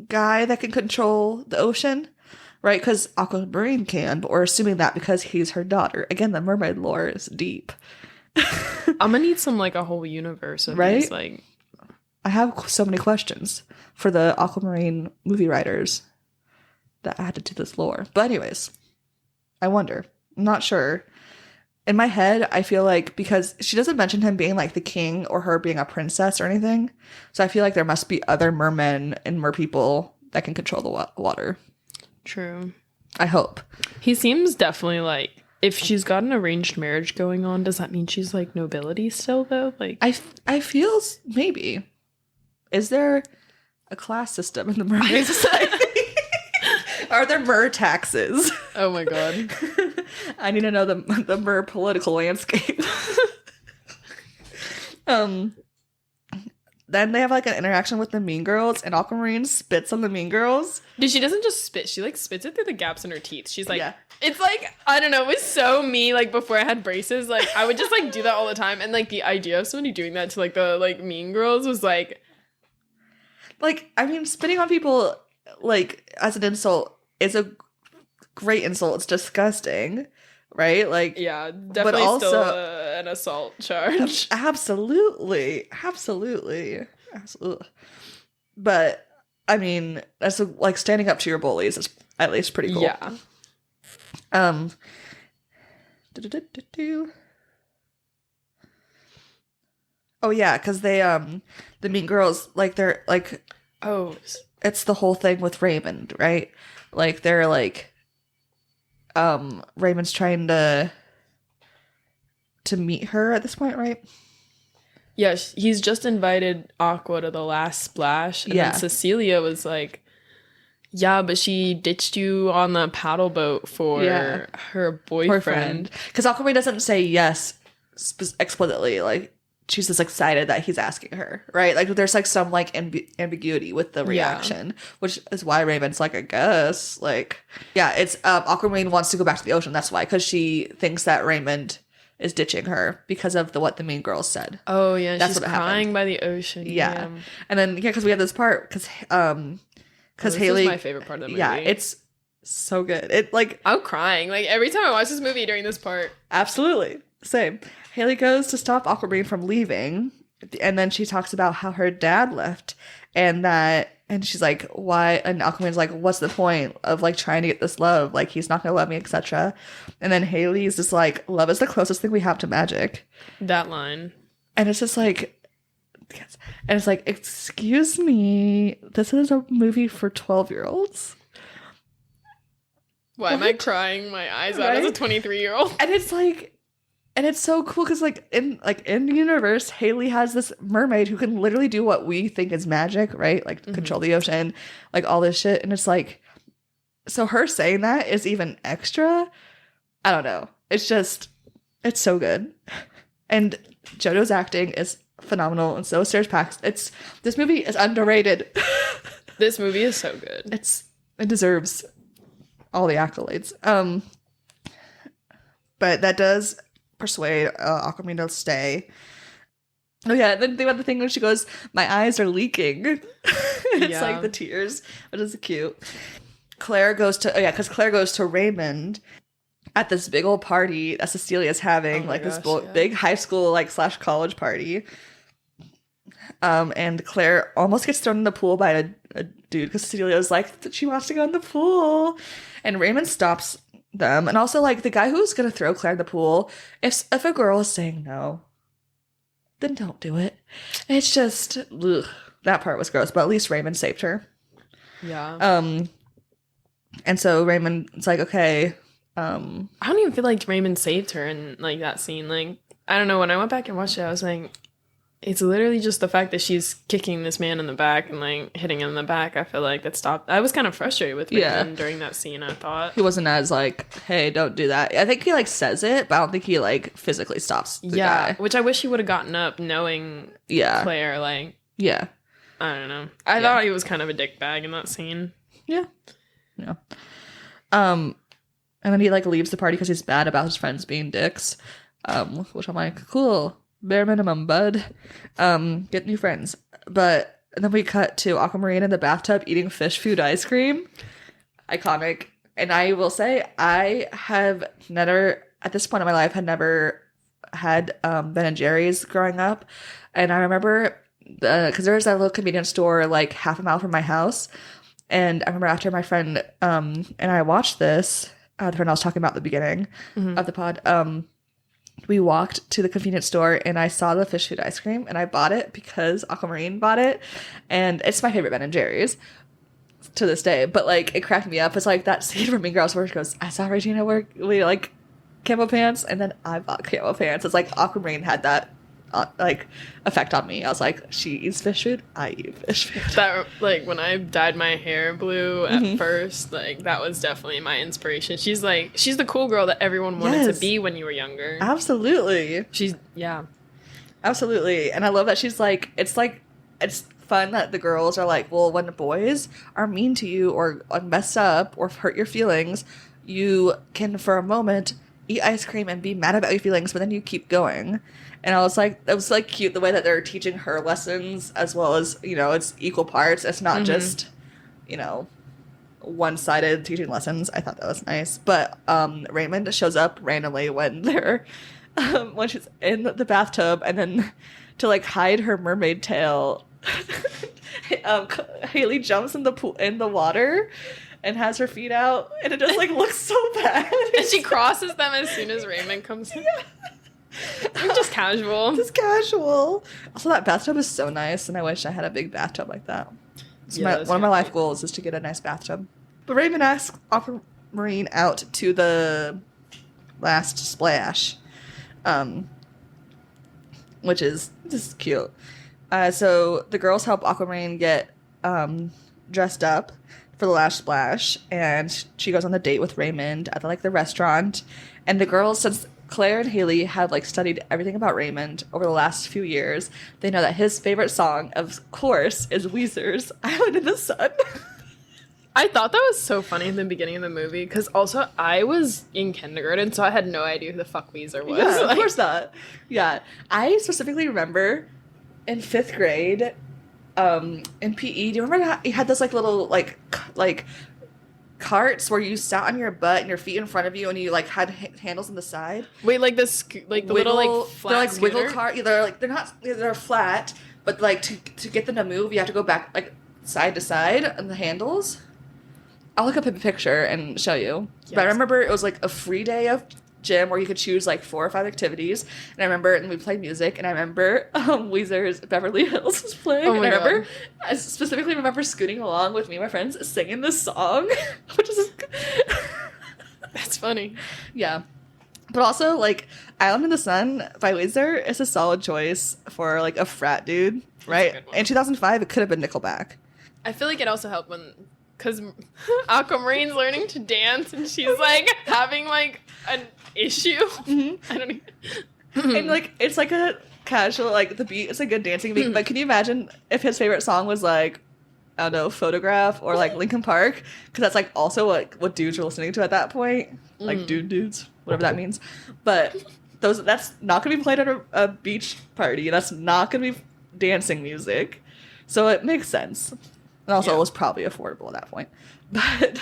guy that can control the ocean, right? Because Aquamarine can, but we're assuming that because he's her daughter. Again, the mermaid lore is deep. I'm gonna need some like a whole universe of right? these, like I have so many questions for the Aquamarine movie writers that added to this lore. But anyways, I wonder. I'm not sure. In my head, I feel like because she doesn't mention him being like the king or her being a princess or anything. So I feel like there must be other mermen and merpeople that can control the water. True. I hope. He seems definitely like, if she's got an arranged marriage going on, does that mean she's like nobility still though? Like I feel maybe. is there a class system in the mermaid society? Are there mer taxes? Oh my god. I need to know the mer political landscape. Then they have like an interaction with the Mean Girls, and Aquamarine spits on the Mean Girls. Dude, she doesn't just spit. She like spits it through the gaps in her teeth. She's like, Yeah. It's like, I don't know. It was so me. Like before I had braces, like I would just like do that all the time. And like the idea of somebody doing that to like the like Mean Girls was like, I mean, spitting on people like as an insult is a great insult. It's disgusting, right? Like, yeah, definitely also, still an assault charge. Absolutely. But I mean, that's like standing up to your bullies is at least pretty cool. Yeah. Oh yeah, because they the Mean Girls, like, they're like, Oh, it's the whole thing with Raymond, right? Like, they're like, Raymond's trying to meet her at this point, right? yeah. He's just invited Aqua to the last splash, and Yeah. then Cecilia was like, "Yeah, but she ditched you on the paddle boat for Yeah. her boyfriend." Because Aquamarine doesn't say yes explicitly. Like, she's just excited that he's asking her, right? Like, there's like some like ambiguity with the reaction, which is why Raymond's like, I guess, like, yeah, it's Aquamarine wants to go back to the ocean. That's why, because she thinks that Raymond is ditching her because of what the Mean Girls said. Oh yeah, That's she's what crying happened. by the ocean. Yeah, and then because we have this part because This Haley, is my favorite part of the movie. yeah, it's so good. It like I'm crying like every time I watch this movie during this part. absolutely same. Haley goes to stop Aquamarine from leaving, and then she talks about how her dad left, and she's like, why? And Aquamarine's like, what's the point of like trying to get this love? Like, he's not gonna love me, etc. And then Haley's just like, love is the closest thing we have to magic. That line. And it's just like, yes. And it's like, excuse me, this is a movie for 12-year-olds. Why am I crying my eyes out as a Right? 23-year-old? And it's like, and it's so cool because in the universe, Haley has this mermaid who can literally do what we think is magic, right? Like control the ocean, like all this shit. And it's like, so her saying that is even extra. I don't know. It's just, it's so good. And JoJo's acting is phenomenal, and so is Serge Pax. This movie is underrated. This movie is so good. It deserves all the accolades. But that does persuade Aquamarine to stay. Oh yeah, then they have the thing when she goes, my eyes are leaking. It's Yeah. like the tears, which is cute. Claire goes to because Claire goes to Raymond at this big old party that Cecilia's having, Oh my like this gosh, yeah. big high school like / college party. And Claire almost gets thrown in the pool by a dude because Cecilia's like, she wants to go in the pool, and Raymond stops them. And also, like, the guy who's gonna throw Claire in the pool, if a girl is saying no, then don't do it. It's just ugh, that part was gross, but at least Raymond saved her. Yeah. And so Raymond's like, okay, I don't even feel like Raymond saved her in like that scene. Like, I don't know. When I went back and watched it, I was like, it's literally just the fact that she's kicking this man in the back and like hitting him in the back. I feel like that stopped. I was kind of frustrated with Raymond during that scene, I thought. he wasn't as like, hey, don't do that. I think he like says it, but I don't think he like physically stops the guy. Which I wish he would have gotten up knowing Claire. Like, Yeah. I don't know. I thought he was kind of a dickbag in that scene. Yeah. And then he like leaves the party because he's bad about his friends being dicks. Which I'm like, cool, bare minimum, bud. Get new friends. But and then we cut to Aquamarine in the bathtub eating fish food ice cream. Iconic. And I will say, I have never, at this point in my life, had never had Ben and Jerry's growing up. And I remember, because there was that little convenience store like half a mile from my house. And I remember after my friend and I watched this, the friend I was talking about at the beginning of the pod, we walked to the convenience store and I saw the fish food ice cream and I bought it because Aquamarine bought it. And it's my favorite Ben and Jerry's to this day. But like, it cracked me up. It's like that scene from Mean Girls where she goes, I saw Regina wear like camo pants, and then I bought camo pants. It's like Aquamarine had that like effect on me. I was like, she eats fish food, I eat fish food. That, like, when I dyed my hair blue at first, like, that was definitely my inspiration. She's the cool girl that everyone wanted to be when you were younger. Absolutely. Yeah. Absolutely. And I love that she's like, it's fun that the girls are like, well, when the boys are mean to you or mess up or hurt your feelings, you can, for a moment, eat ice cream and be mad about your feelings, but then you keep going. And I was like, it was like cute the way that they're teaching her lessons as well as, you know, it's equal parts. It's not just, you know, one-sided teaching lessons. I thought that was nice. But Raymond shows up randomly when they're when she's in the bathtub, and then to like hide her mermaid tail, Haley jumps in the pool in the water and has her feet out, and it just like looks so bad. And she crosses them as soon as Raymond comes in. Just casual. Just casual. Also, that bathtub is so nice, and I wish I had a big bathtub like that. So one of my life goals is to get a nice bathtub. But Raymond asks Aquamarine out to the last splash, which is just cute. So the girls help Aquamarine get dressed up for the last splash, and she goes on a date with Raymond at the restaurant. And the girls, since Claire and Haley have like studied everything about Raymond over the last few years, they know that his favorite song, of course, is Weezer's "Island in the Sun." I thought that was so funny in the beginning of the movie, because also I was in kindergarten, so I had no idea who the fuck Weezer was. Yeah, of course not. Yeah. I specifically remember in 5th grade, in PE, do you remember how you had those like little like carts where you sat on your butt and your feet in front of you and you like had handles on the side? Wait, like the little like flat they're like scooter? wiggle cart. Yeah, they're flat, but like to get them to move, you have to go back like side to side on the handles. I'll look up a picture and show you. Yes. But I remember it was like a free day of gym where you could choose like 4 or 5 activities. And I remember, and we played music, and I remember Weezer's Beverly Hills was playing. Oh my God. I specifically remember scooting along with me and my friends singing this song, which is that's funny. Yeah. But also, like, Island in the Sun by Weezer is a solid choice for like a frat dude, right? In 2005, it could have been Nickelback. I feel like it also helped because Aquamarine's learning to dance, and she's like having like an issue. I don't even. And like it's like a casual, like the beat, it's a good dancing beat. But can you imagine if his favorite song was like, I don't know, Photograph or like Linkin Park? Because that's like also what dudes were listening to at that point, like dudes, whatever that means. But that's not gonna be played at a beach party. That's not gonna be dancing music. So it makes sense. And also, it was probably affordable at that point. But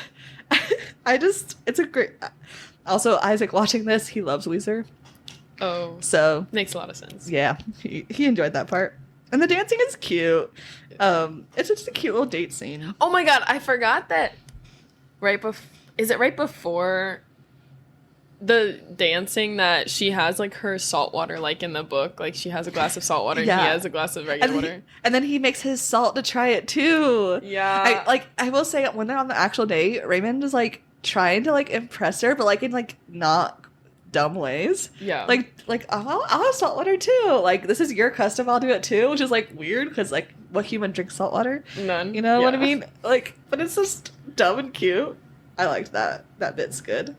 it's a great... Also, Isaac watching this, he loves Weezer. Oh. So... Makes a lot of sense. Yeah, he enjoyed that part. And the dancing is cute. It's just a cute little date scene. Oh my God, I forgot that is it right before the dancing that she has like her salt water, like in the book, like she has a glass of salt water and he has a glass of regular water, and then he makes his salt to try it too. I will say, when they're on the actual date, Raymond is like trying to like impress her, but like in like not dumb ways. Like I'll have salt water too, like this is your custom, I'll do it too, which is like weird because like what human drinks salt water? None. You know what I mean? Like, but it's just dumb and cute. I liked that bit's good.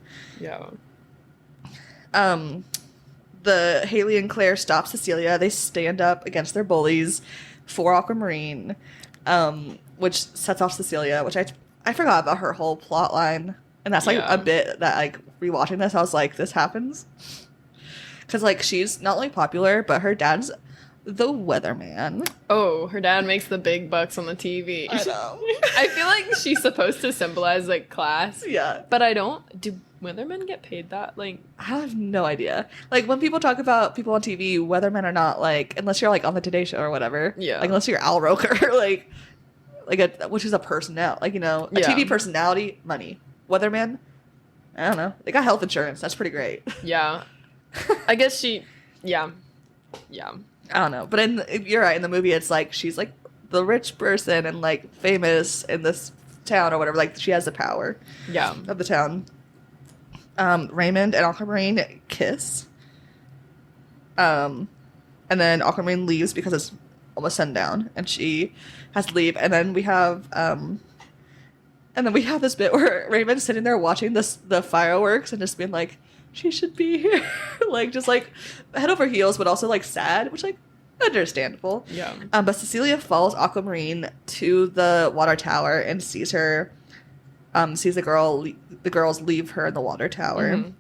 The Haley and Claire stop Cecilia. They stand up against their bullies for Aquamarine, which sets off Cecilia, which I forgot about her whole plot line. And that's like a bit that like rewatching this, I was like, this happens. Because like she's not only popular, but her dad's the weatherman. Oh, her dad makes the big bucks on the TV. I know. I feel like she's supposed to symbolize like class. Yeah. But I don't. Do weathermen get paid that? Like, I have no idea. Like when people talk about people on TV, weathermen are not like, unless you're like on the Today Show or whatever. Yeah. Like unless you're Al Roker, which is a personality, like, you know, a TV personality, money. Weatherman, I don't know. They got health insurance. That's pretty great. Yeah. I guess yeah. I don't know. But you're right, in the movie, it's like she's like the rich person and like famous in this town or whatever. Like she has the power of the town. Raymond and Aquamarine kiss. And And then Aquamarine leaves because it's almost sundown, and she has to leave. And then we have this bit where Raymond's sitting there watching the fireworks and just being like, she should be here. Like, just like head over heels, but also like sad, which like understandable. Yeah. But Cecilia follows Aquamarine to the water tower and sees her, sees the girls leave her in the water tower.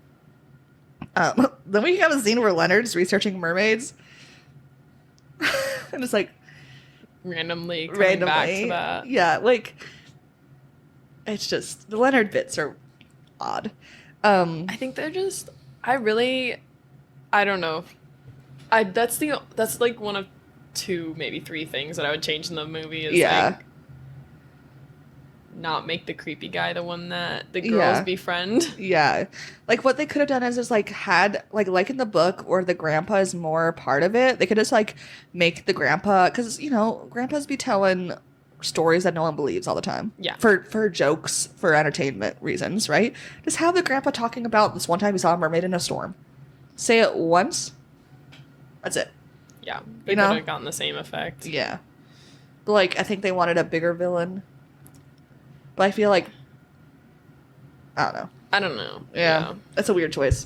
Then we have a scene where Leonard's researching mermaids. And it's like randomly back to that. Yeah, like it's just the Leonard bits are odd. I think they're just I don't know. That's like one of two, maybe three things that I would change in the movie is like not make the creepy guy the one that the girls befriend. Yeah. Like what they could have done is just like had like in the book where the grandpa is more part of it, they could just like make the grandpa, because grandpas be telling stories that no one believes all the time. Yeah. For jokes, for entertainment reasons, right? Just have the grandpa talking about this one time he saw a mermaid in a storm. Say it once. That's it. Yeah. They could have gotten the same effect. Yeah. But like I think they wanted a bigger villain. But I feel like I don't know. Yeah. That's a weird choice.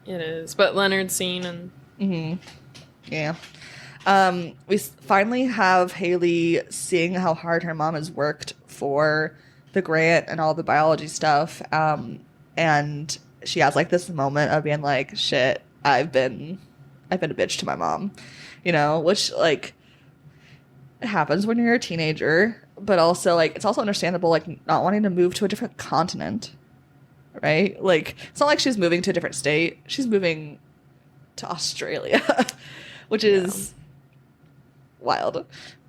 It is. But Leonard's scene and yeah. We finally have Haley seeing how hard her mom has worked for the grant and all the biology stuff. And she has like this moment of being like, shit, I've been a bitch to my mom, which like it happens when you're a teenager, but also like it's also understandable, like not wanting to move to a different continent, right? Like it's not like she's moving to a different state. She's moving to Australia, which is wild.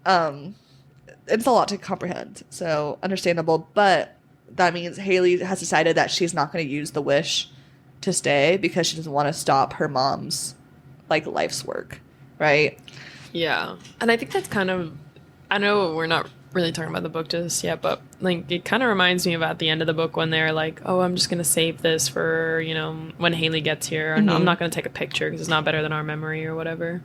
It's a lot to comprehend, so understandable. But that means Haley has decided that she's not going to use the wish to stay because she doesn't want to stop her mom's like life's work, right? Yeah. And I think that's kind of, I know we're not really talking about the book just yet, but like it kind of reminds me of at the end of the book when they're like, oh, I'm just going to save this for, when Haley gets here, and I'm not going to take a picture because it's not better than our memory or whatever.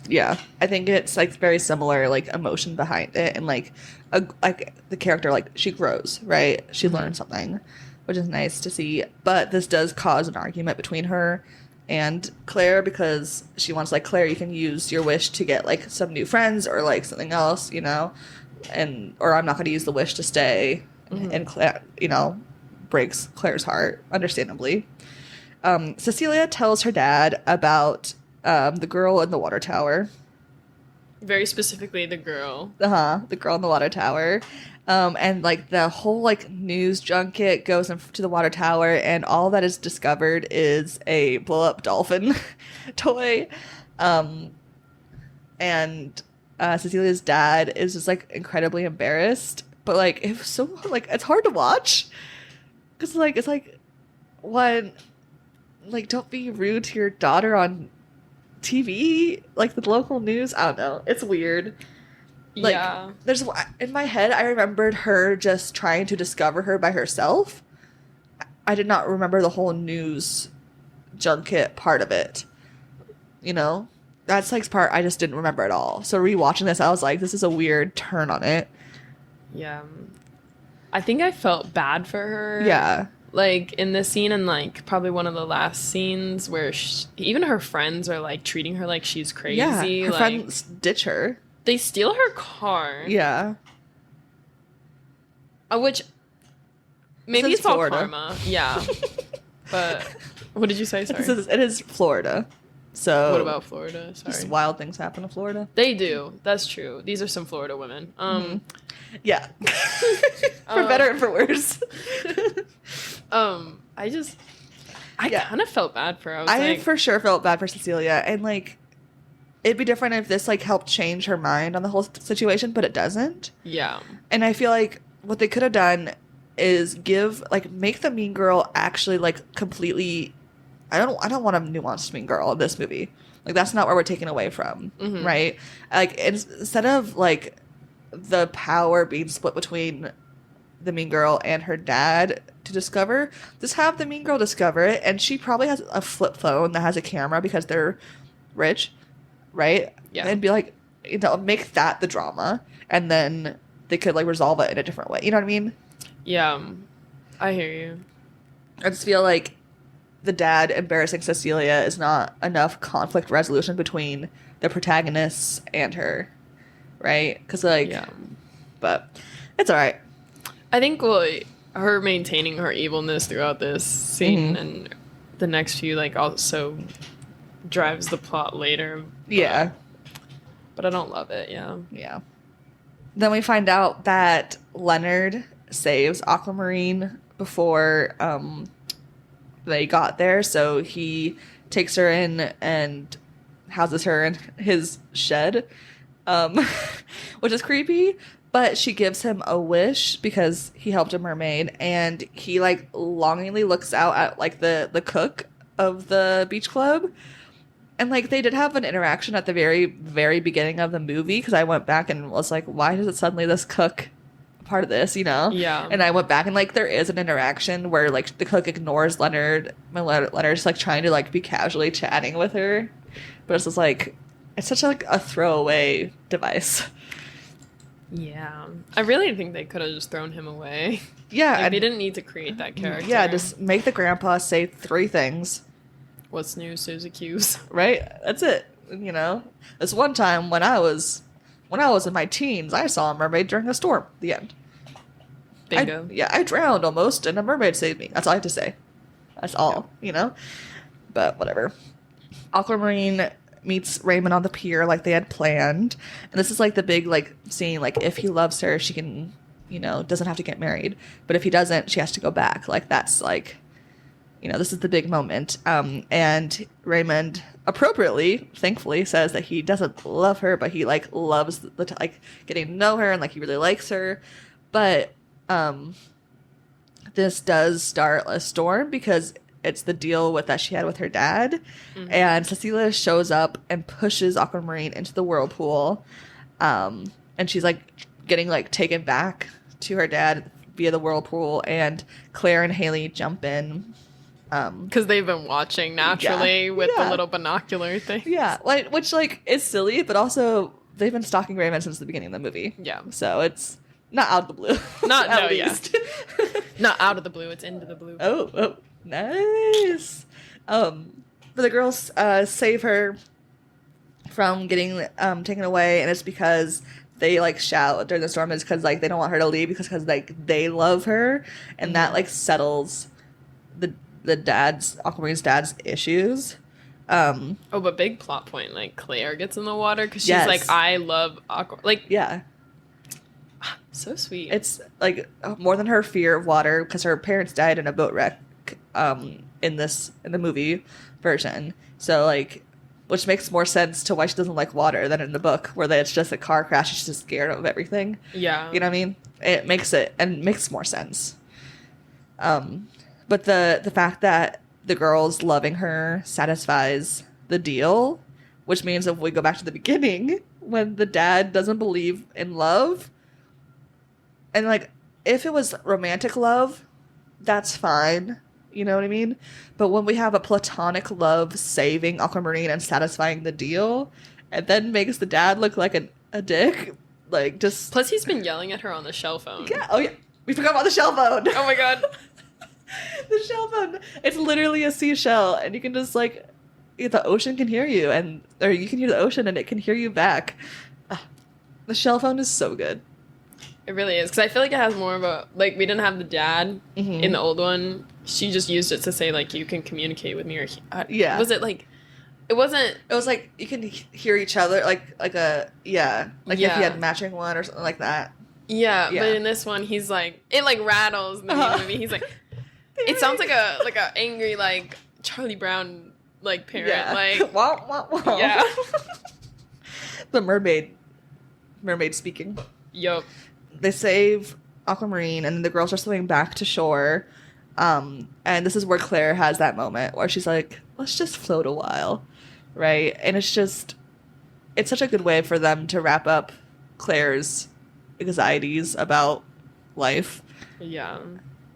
Yeah. I think it's like very similar, like emotion behind it, and like the character, like she grows, right? She learns something, which is nice to see. But this does cause an argument between her and Claire, because she wants like, Claire, you can use your wish to get like some new friends or like something else, or I'm not going to use the wish to stay. And Claire, breaks Claire's heart, understandably. Cecilia tells her dad about the girl in the water tower. Very specifically the girl. The girl in the water tower. And like the whole like news junket goes to the water tower, and all that is discovered is a blow up dolphin toy. And Cecilia's dad is just like incredibly embarrassed, but like it was so like it's hard to watch because like it's like one, like don't be rude to your daughter on TV, like the local news. I don't know, it's weird. Like, there's in my head, I remembered her just trying to discover her by herself. I did not remember the whole news junket part of it. That's like part I just didn't remember at all. So rewatching this, I was like, this is a weird turn on it. Yeah. I think I felt bad for her. Yeah. Like in this scene, and like probably one of the last scenes where even her friends are like treating her like she's crazy. Yeah, her friends ditch her. They steal her car. Yeah. Which maybe it's all karma. Yeah. But what did you say? Sorry. It is Florida. So what about Florida? Sorry. Just wild things happen in Florida. They do. That's true. These are some Florida women. Yeah. For better and for worse. I kind of felt bad for her. I for sure felt bad for Cecilia, and like it'd be different if this like helped change her mind on the whole situation, but it doesn't. Yeah. And I feel like what they could have done is make the mean girl actually like completely. I don't want a nuanced mean girl in this movie. Like that's not where we're taking away from, right? Like instead of like the power being split between the mean girl and her dad to discover, just have the mean girl discover it, and she probably has a flip phone that has a camera because they're rich. right? Yeah. And be like, make that the drama, and then they could like resolve it in a different way. You know what I mean? Yeah. I hear you. I just feel like the dad embarrassing Cecilia is not enough conflict resolution between the protagonists and her, right? Because like, Yeah. but it's all right. I think her maintaining her evilness throughout this scene and the next few like also drives the plot later. Yeah. But I don't love it, yeah. Yeah. Then we find out that Leonard saves Aquamarine before they got there, so he takes her in and houses her in his shed, which is creepy. But she gives him a wish because he helped a mermaid, and he like longingly looks out at like the cook of the beach club. And like they did have an interaction at the very, very beginning of the movie, because I went back and was like, why is it suddenly this cook a part of this, you know? Yeah. And I went back and like there is an interaction where like the cook ignores Leonard, and Leonard's like trying to like be casually chatting with her, but it's just like it's such like a throwaway device. Yeah. I really think they could have just thrown him away. Yeah, Like, they didn't need to create that character. yeah, just make the grandpa say 3 things. What's new, Susie Q's? Right? That's it. You know? This one time when I was in my teens, I saw a mermaid during a storm. The end. Bingo. I drowned almost, and a mermaid saved me. That's all I have to say. That's all, you know? But whatever. Aquamarine meets Raymond on the pier like they had planned. And this is like the big like scene, like if he loves her, she can, you know, doesn't have to get married. But if he doesn't, she has to go back. Like that's like, you know, this is the big moment. And Raymond appropriately, thankfully, says that he doesn't love her, but he like loves the like getting to know her and like he really likes her. But this does start a storm because it's the deal with that she had with her dad. And Cecilia shows up and pushes Aquamarine into the whirlpool. And she's like getting like taken back to her dad via the whirlpool, and Claire and Haley jump in. Because they've been watching naturally with the little binocular thing. Yeah, like which like is silly, but also they've been stalking Raymond since the beginning of the movie. Yeah. So it's not out of the blue. Not at no, least. yeah. Not out of the blue, it's into the blue. Oh, nice. But the girls save her from getting taken away, and it's because they like shout during the storm. It's because like they don't want her to leave because like they love her, and that like settles the Aquamarine's dad's issues. But big plot point, like Claire gets in the water because she's Yes. like, I love Aqua. Like, Yeah. so sweet. It's like more than her fear of water, because her parents died in a boat wreck in the movie version. So like, which makes more sense to why she doesn't like water than in the book, where it's just a car crash. She's just scared of everything. Yeah. You know what I mean? It makes more sense. But the fact that the girls loving her satisfies the deal, which means if we go back to the beginning, when the dad doesn't believe in love, and like if it was romantic love, that's fine. You know what I mean? But when we have a platonic love saving Aquamarine and satisfying the deal, and then makes the dad look like a dick, like just... Plus, he's been yelling at her on the shell phone. Yeah, oh yeah. We forgot about the shell phone. Oh my god. The shell phone. It's literally a seashell, and you can just like... The ocean can hear you, or you can hear the ocean and it can hear you back. The shell phone is so good. It really is, because I feel like it has more of a, like, we didn't have the dad in the old one. She just used it to say, like, you can communicate with me, or yeah. Was it like, it wasn't, it was like you can hear each other, like if you had matching one or something like that. yeah, but in this one he's like, it like rattles in the movie. He's like, it sounds like a angry like Charlie Brown like parent, like wah, wah, wah. Yeah. The mermaid speaking. Yup. They save Aquamarine, and then the girls are swimming back to shore. And this is where Claire has that moment where she's like, let's just float a while, right? And it's such a good way for them to wrap up Claire's anxieties about life. Yeah.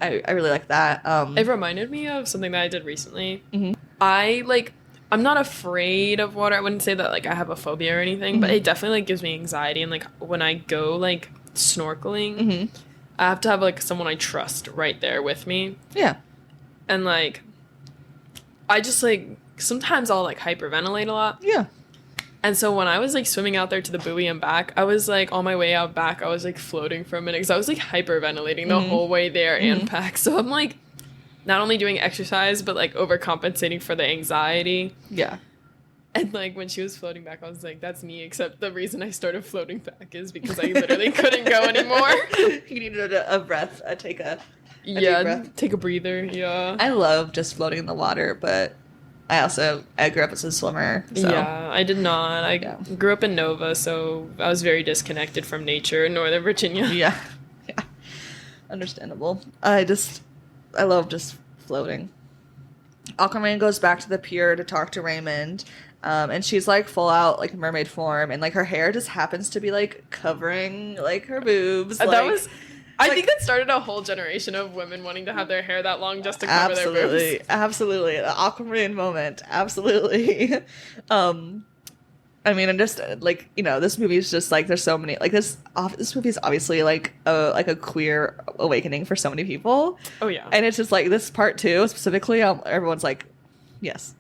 I really like that. It reminded me of something that I did recently. Mm-hmm. I, like, I'm not afraid of water. I wouldn't say that like I have a phobia or anything, but it definitely like gives me anxiety. And like when I go like snorkeling, I have to have like someone I trust right there with me. Yeah. And like I just like sometimes I'll like hyperventilate a lot. Yeah. And so when I was like swimming out there to the buoy and back, I was like on my way out back, I was like floating for a minute because I was like hyperventilating the whole way there and back. So I'm like not only doing exercise, but like overcompensating for the anxiety. Yeah. And like when she was floating back, I was like, that's me, except the reason I started floating back is because I literally couldn't go anymore. You needed a breath, take a deep breath. Take a breather. Yeah. I love just floating in the water, but I grew up as a swimmer. So. Yeah, I did not. I grew up in Nova, so I was very disconnected from nature in Northern Virginia. Yeah. Understandable. I love just floating. Aquamarine goes back to the pier to talk to Raymond, and she's like full out like mermaid form, and like her hair just happens to be like covering like her boobs. I think that started a whole generation of women wanting to have their hair that long just to cover their boobs. Absolutely. The Aquamarine moment. Absolutely. I mean, I'm just like, this movie is just like there's so many like this movie is obviously like a queer awakening for so many people. Oh yeah. And it's just like this part 2 specifically, everyone's like, yes.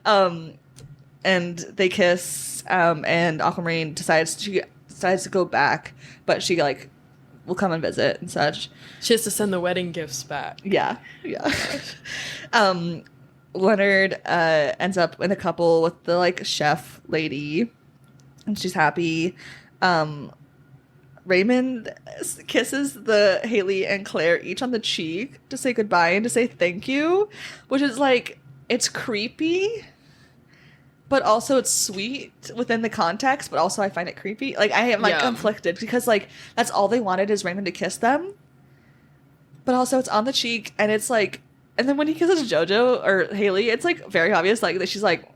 And they kiss, and Aquamarine decides to go back, but she like will come and visit and such. She has to send the wedding gifts back. Yeah. Leonard ends up in a couple with the like chef lady, and she's happy. Raymond kisses the Haley and Claire each on the cheek to say goodbye and to say thank you, which is like, it's creepy, but also it's sweet within the context, but also I find it creepy. Like I am like conflicted because like that's all they wanted is Raymond to kiss them, but also it's on the cheek, and it's like, and then when he kisses Jojo or Haley, it's like very obvious like that she's like,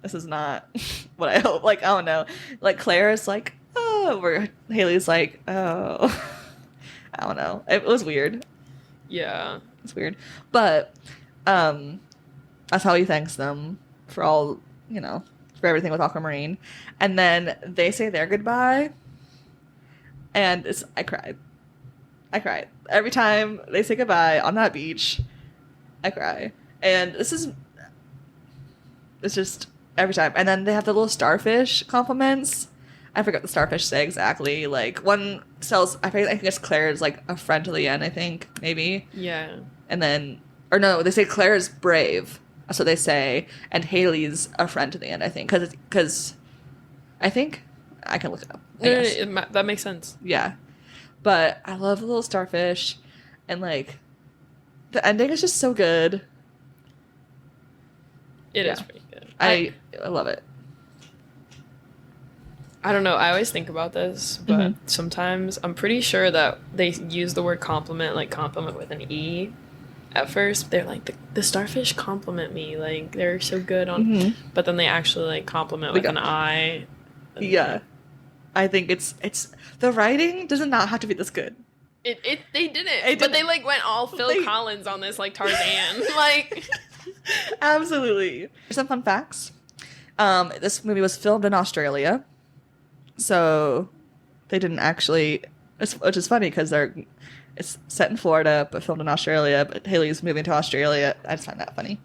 this is not what I hope. Like, oh no. Like Claire is like, oh, where Haley's like, oh. I don't know. It was weird. Yeah. It's weird. But that's how he thanks them for all, for everything with Aquamarine. And then they say their goodbye. And I cried. Every time they say goodbye on that beach, I cry. And it's just every time. And then they have the little starfish compliments. I forget what the starfish say exactly. Like one sells, I think it's Claire is like a friend to the end, I think, maybe. Yeah. And then, or no, they say Claire is brave. That's what they say. And Haley's a friend to the end, I think. Because I think, I can look it up. No, that makes sense. Yeah. But I love the little starfish. And like, the ending is just so good. It is pretty good. I love it. I don't know. I always think about this, but sometimes I'm pretty sure that they use the word compliment with an E at first. They're like, the starfish compliment me. Like, they're so good on... But then they actually, like, compliment with an I. Yeah. I think it's... The writing does not have to be this good. They didn't. But they like went all Phil Collins on this like Tarzan. Like absolutely. Some fun facts. This movie was filmed in Australia. So they didn't actually, which is funny because it's set in Florida but filmed in Australia, but Haley's moving to Australia. I just find that funny.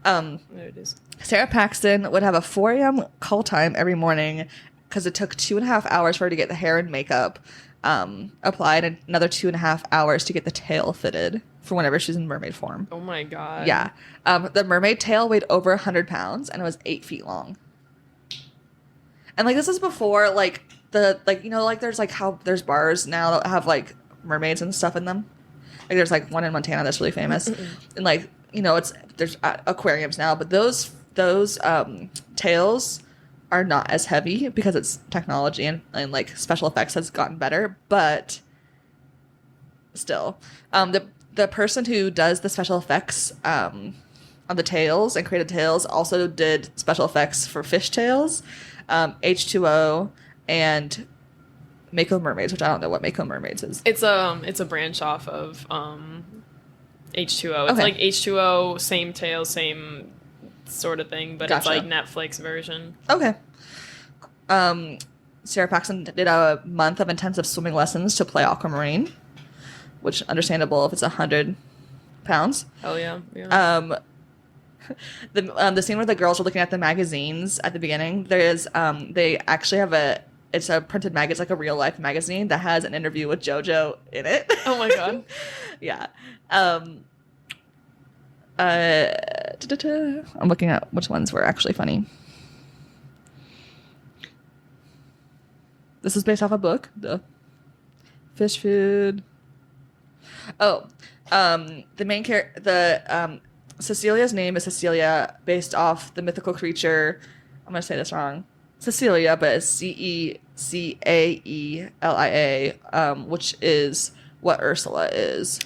There it is. Sarah Paxton would have a 4 a.m. call time every morning because it took 2.5 hours for her to get the hair and makeup applied, and another 2.5 hours to get the tail fitted for whenever she's in mermaid form. Oh my god. Yeah. The mermaid tail weighed over 100 pounds and it was 8 feet long. And like this is before like there's like how there's bars now that have like mermaids and stuff in them. Like there's like one in Montana that's really famous. And like, there's aquariums now, but those tails are not as heavy because it's technology and like special effects has gotten better, but still the person who does the special effects on the tails and created tails also did special effects for fish tails, H2O, and Mako Mermaids, which I don't know what Mako Mermaids is. It's a branch off of H2O. It's okay. like H2O, same tail, same sort of thing, but Gotcha. it's like Netflix version. Okay. Sarah Paxton did a month of intensive swimming lessons to play Aquamarine, which understandable if it's 100 pounds. Hell yeah. Yeah. The scene where the girls are looking at the magazines at the beginning, they actually have it's a printed magazine, it's like a real life magazine that has an interview with JoJo in it. Oh my god. Yeah. I'm looking at which ones were actually funny. This is based off a book, the Fish Food. Oh, the main character, Cecilia's name is Cecilia, based off the mythical creature. I'm gonna say this wrong. Cecilia, but it's Cecaelia, which is what Ursula is.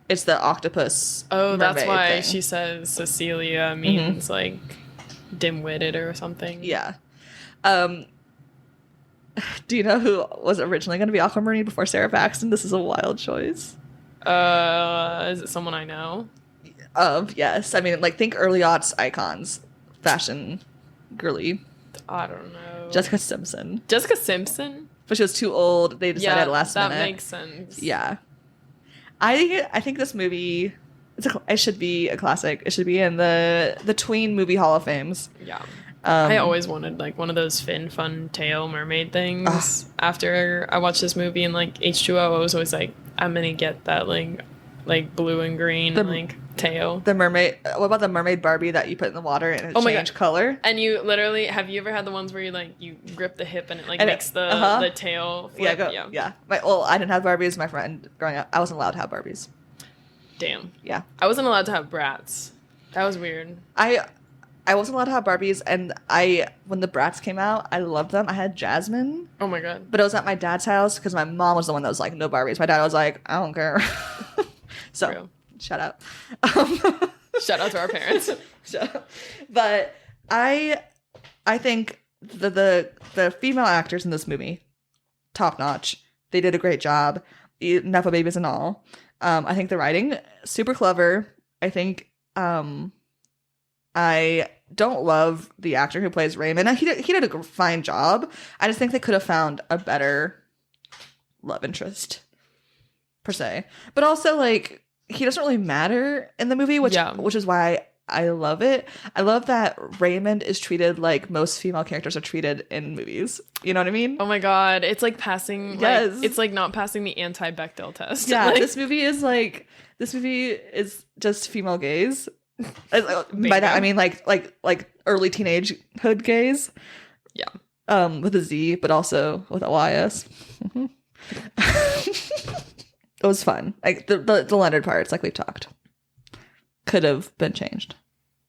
It's the octopus. Oh, that's mermaid why thing. she says Cecilia means like dim-witted or something. Yeah. Do you know who was originally going to be Aquamarine before Sarah Paxton? This is a wild choice. Is it someone I know? Yes. I mean, like, think early aughts icons. Fashion girly. I don't know. Jessica Simpson. Jessica Simpson? But she was too old. They decided at last minute. That makes sense. Yeah. I think this movie, it should be a classic. It should be in the tween movie Hall of Fames. Yeah. I always wanted like one of those fin fun tail mermaid things. After I watched this movie in like H2O, I was always like, I'm gonna get that like blue and green like tail. The mermaid. What about the mermaid Barbie that you put in the water and it changed color? And you literally have you ever had the ones where you grip the hip and it like makes the tail flip? Yeah. I didn't have Barbies. My friend growing up, I wasn't allowed to have Barbies. Damn. Yeah. I wasn't allowed to have Bratz. That was weird. I wasn't allowed to have Barbies, and when the Bratz came out, I loved them. I had Jasmine. Oh my god. But it was at my dad's house because my mom was the one that was like, no Barbies. My dad was like, I don't care. So, Real. Shout out. Shout out to our parents. But I think the female actors in this movie, top notch. They did a great job. Nepo babies and all. I think the writing, super clever. I think I don't love the actor who plays Raymond. He did a fine job. I just think they could have found a better love interest, per se. But also, like, he doesn't really matter in the movie, which is why I love it. I love that Raymond is treated like most female characters are treated in movies. You know what I mean? Oh my god, it's like passing. Yes, like, it's like not passing the anti-Bechdel test. Yeah, like, this movie is just female gaze. By that I mean like early teenagehood gaze. Yeah. With a Z, but also with a YS. It was fun. Like the Leonard parts, like we've talked, could have been changed.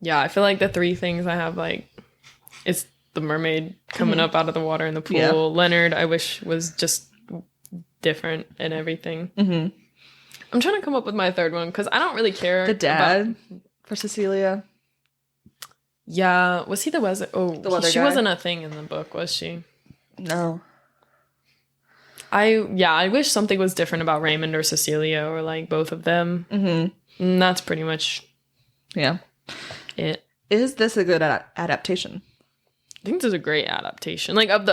Yeah, I feel like the three things I have, like, it's the mermaid coming up out of the water in the pool. Yeah. Leonard, I wish was just different and everything. Mm-hmm. I'm trying to come up with my third one because I don't really care. The dad for Cecilia. Yeah, was he the weather? Oh, the weather she guy. Wasn't a thing in the book, was she? No. I wish something was different about Raymond or Cecilia or like both of them. Mm-hmm. And that's pretty much it. Is this a good adaptation? I think this is a great adaptation. Like of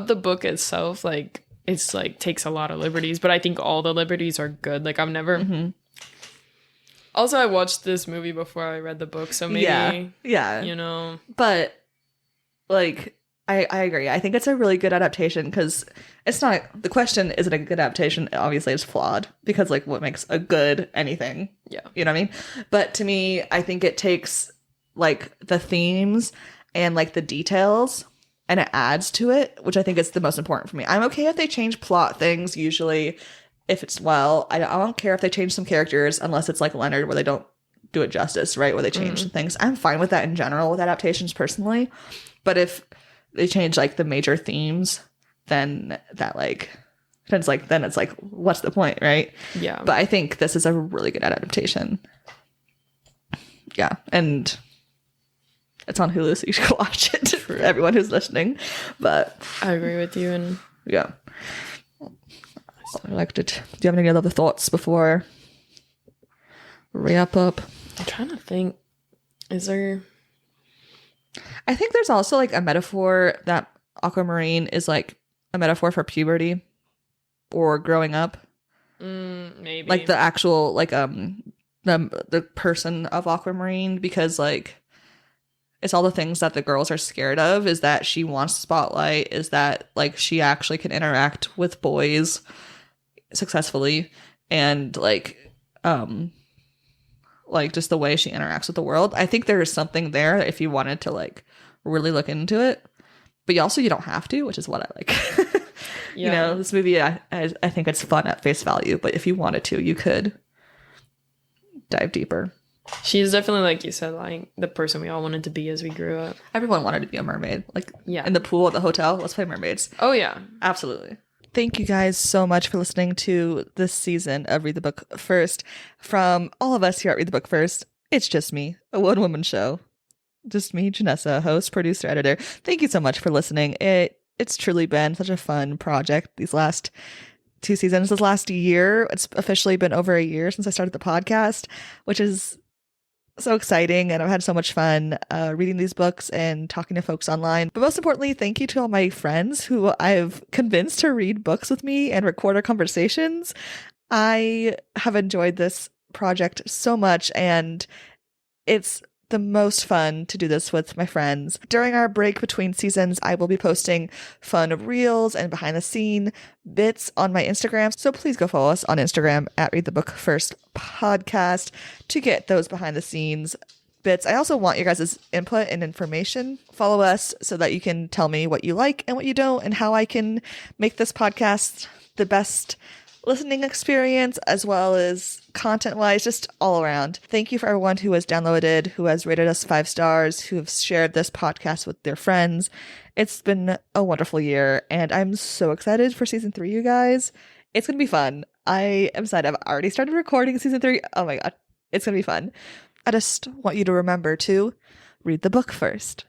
the book itself, like it's like takes a lot of liberties, but I think all the liberties are good. Like I've never. Mm-hmm. Also, I watched this movie before I read the book, so maybe you know. But like. I agree. I think it's a really good adaptation because it's not the question. Is it a good adaptation? Obviously, it's flawed because like what makes a good anything? Yeah, you know what I mean. But to me, I think it takes like the themes and like the details and it adds to it, which I think is the most important for me. I'm okay if they change plot things. Usually, if it's I don't care if they change some characters unless it's like Leonard where they don't do it justice, right? Where they change some things. I'm fine with that in general with adaptations personally, but if they change like the major themes, then that then it's like what's the point, right? Yeah. But I think this is a really good adaptation. Yeah, and it's on Hulu, so you should go watch it for everyone who's listening. But I agree with you, and yeah, I liked it. Do you have any other thoughts before we wrap up? I'm trying to think. Is there? I think there's also like a metaphor that Aquamarine is like a metaphor for puberty or growing up. Maybe. Like the actual like the person of Aquamarine, because like it's all the things that the girls are scared of, is that she wants spotlight, is that like she actually can interact with boys successfully, and like just the way she interacts with the world. I think there is something there if you wanted to like really look into it, but you don't have to, which is what I like. Yeah. You know, this movie, I think it's fun at face value, but if you wanted to, you could dive deeper. She's definitely, like you said, like the person we all wanted to be as we grew up. Everyone wanted to be a mermaid. Like, yeah, in the pool at the hotel, let's play mermaids. Oh, yeah. Absolutely. Thank you guys so much for listening to this season of Read the Book First. From all of us here at Read the Book First, it's just me, a one-woman show. Just me, Janessa, host, producer, editor. Thank you so much for listening. It's truly been such a fun project these last 2 seasons. This last year, it's officially been over a year since I started the podcast, which is so exciting, and I've had so much fun reading these books and talking to folks online. But most importantly, thank you to all my friends who I've convinced to read books with me and record our conversations. I have enjoyed this project so much, and it's the most fun to do this with my friends. During our break between seasons, I will be posting fun reels and behind the scene bits on my Instagram. So please go follow us on Instagram at Read the Book First Podcast to get those behind the scenes bits. I also want your guys' input and information. Follow us so that you can tell me what you like and what you don't, and how I can make this podcast the best listening experience, as well as content-wise, just all around. Thank you for everyone who has downloaded, who has rated us 5 stars, who have shared this podcast with their friends. It's been a wonderful year, and I'm so excited for season 3, you guys. It's gonna be fun. I am excited. I've already started recording season 3. Oh my god, it's gonna be fun. I just want you to remember to read the book first.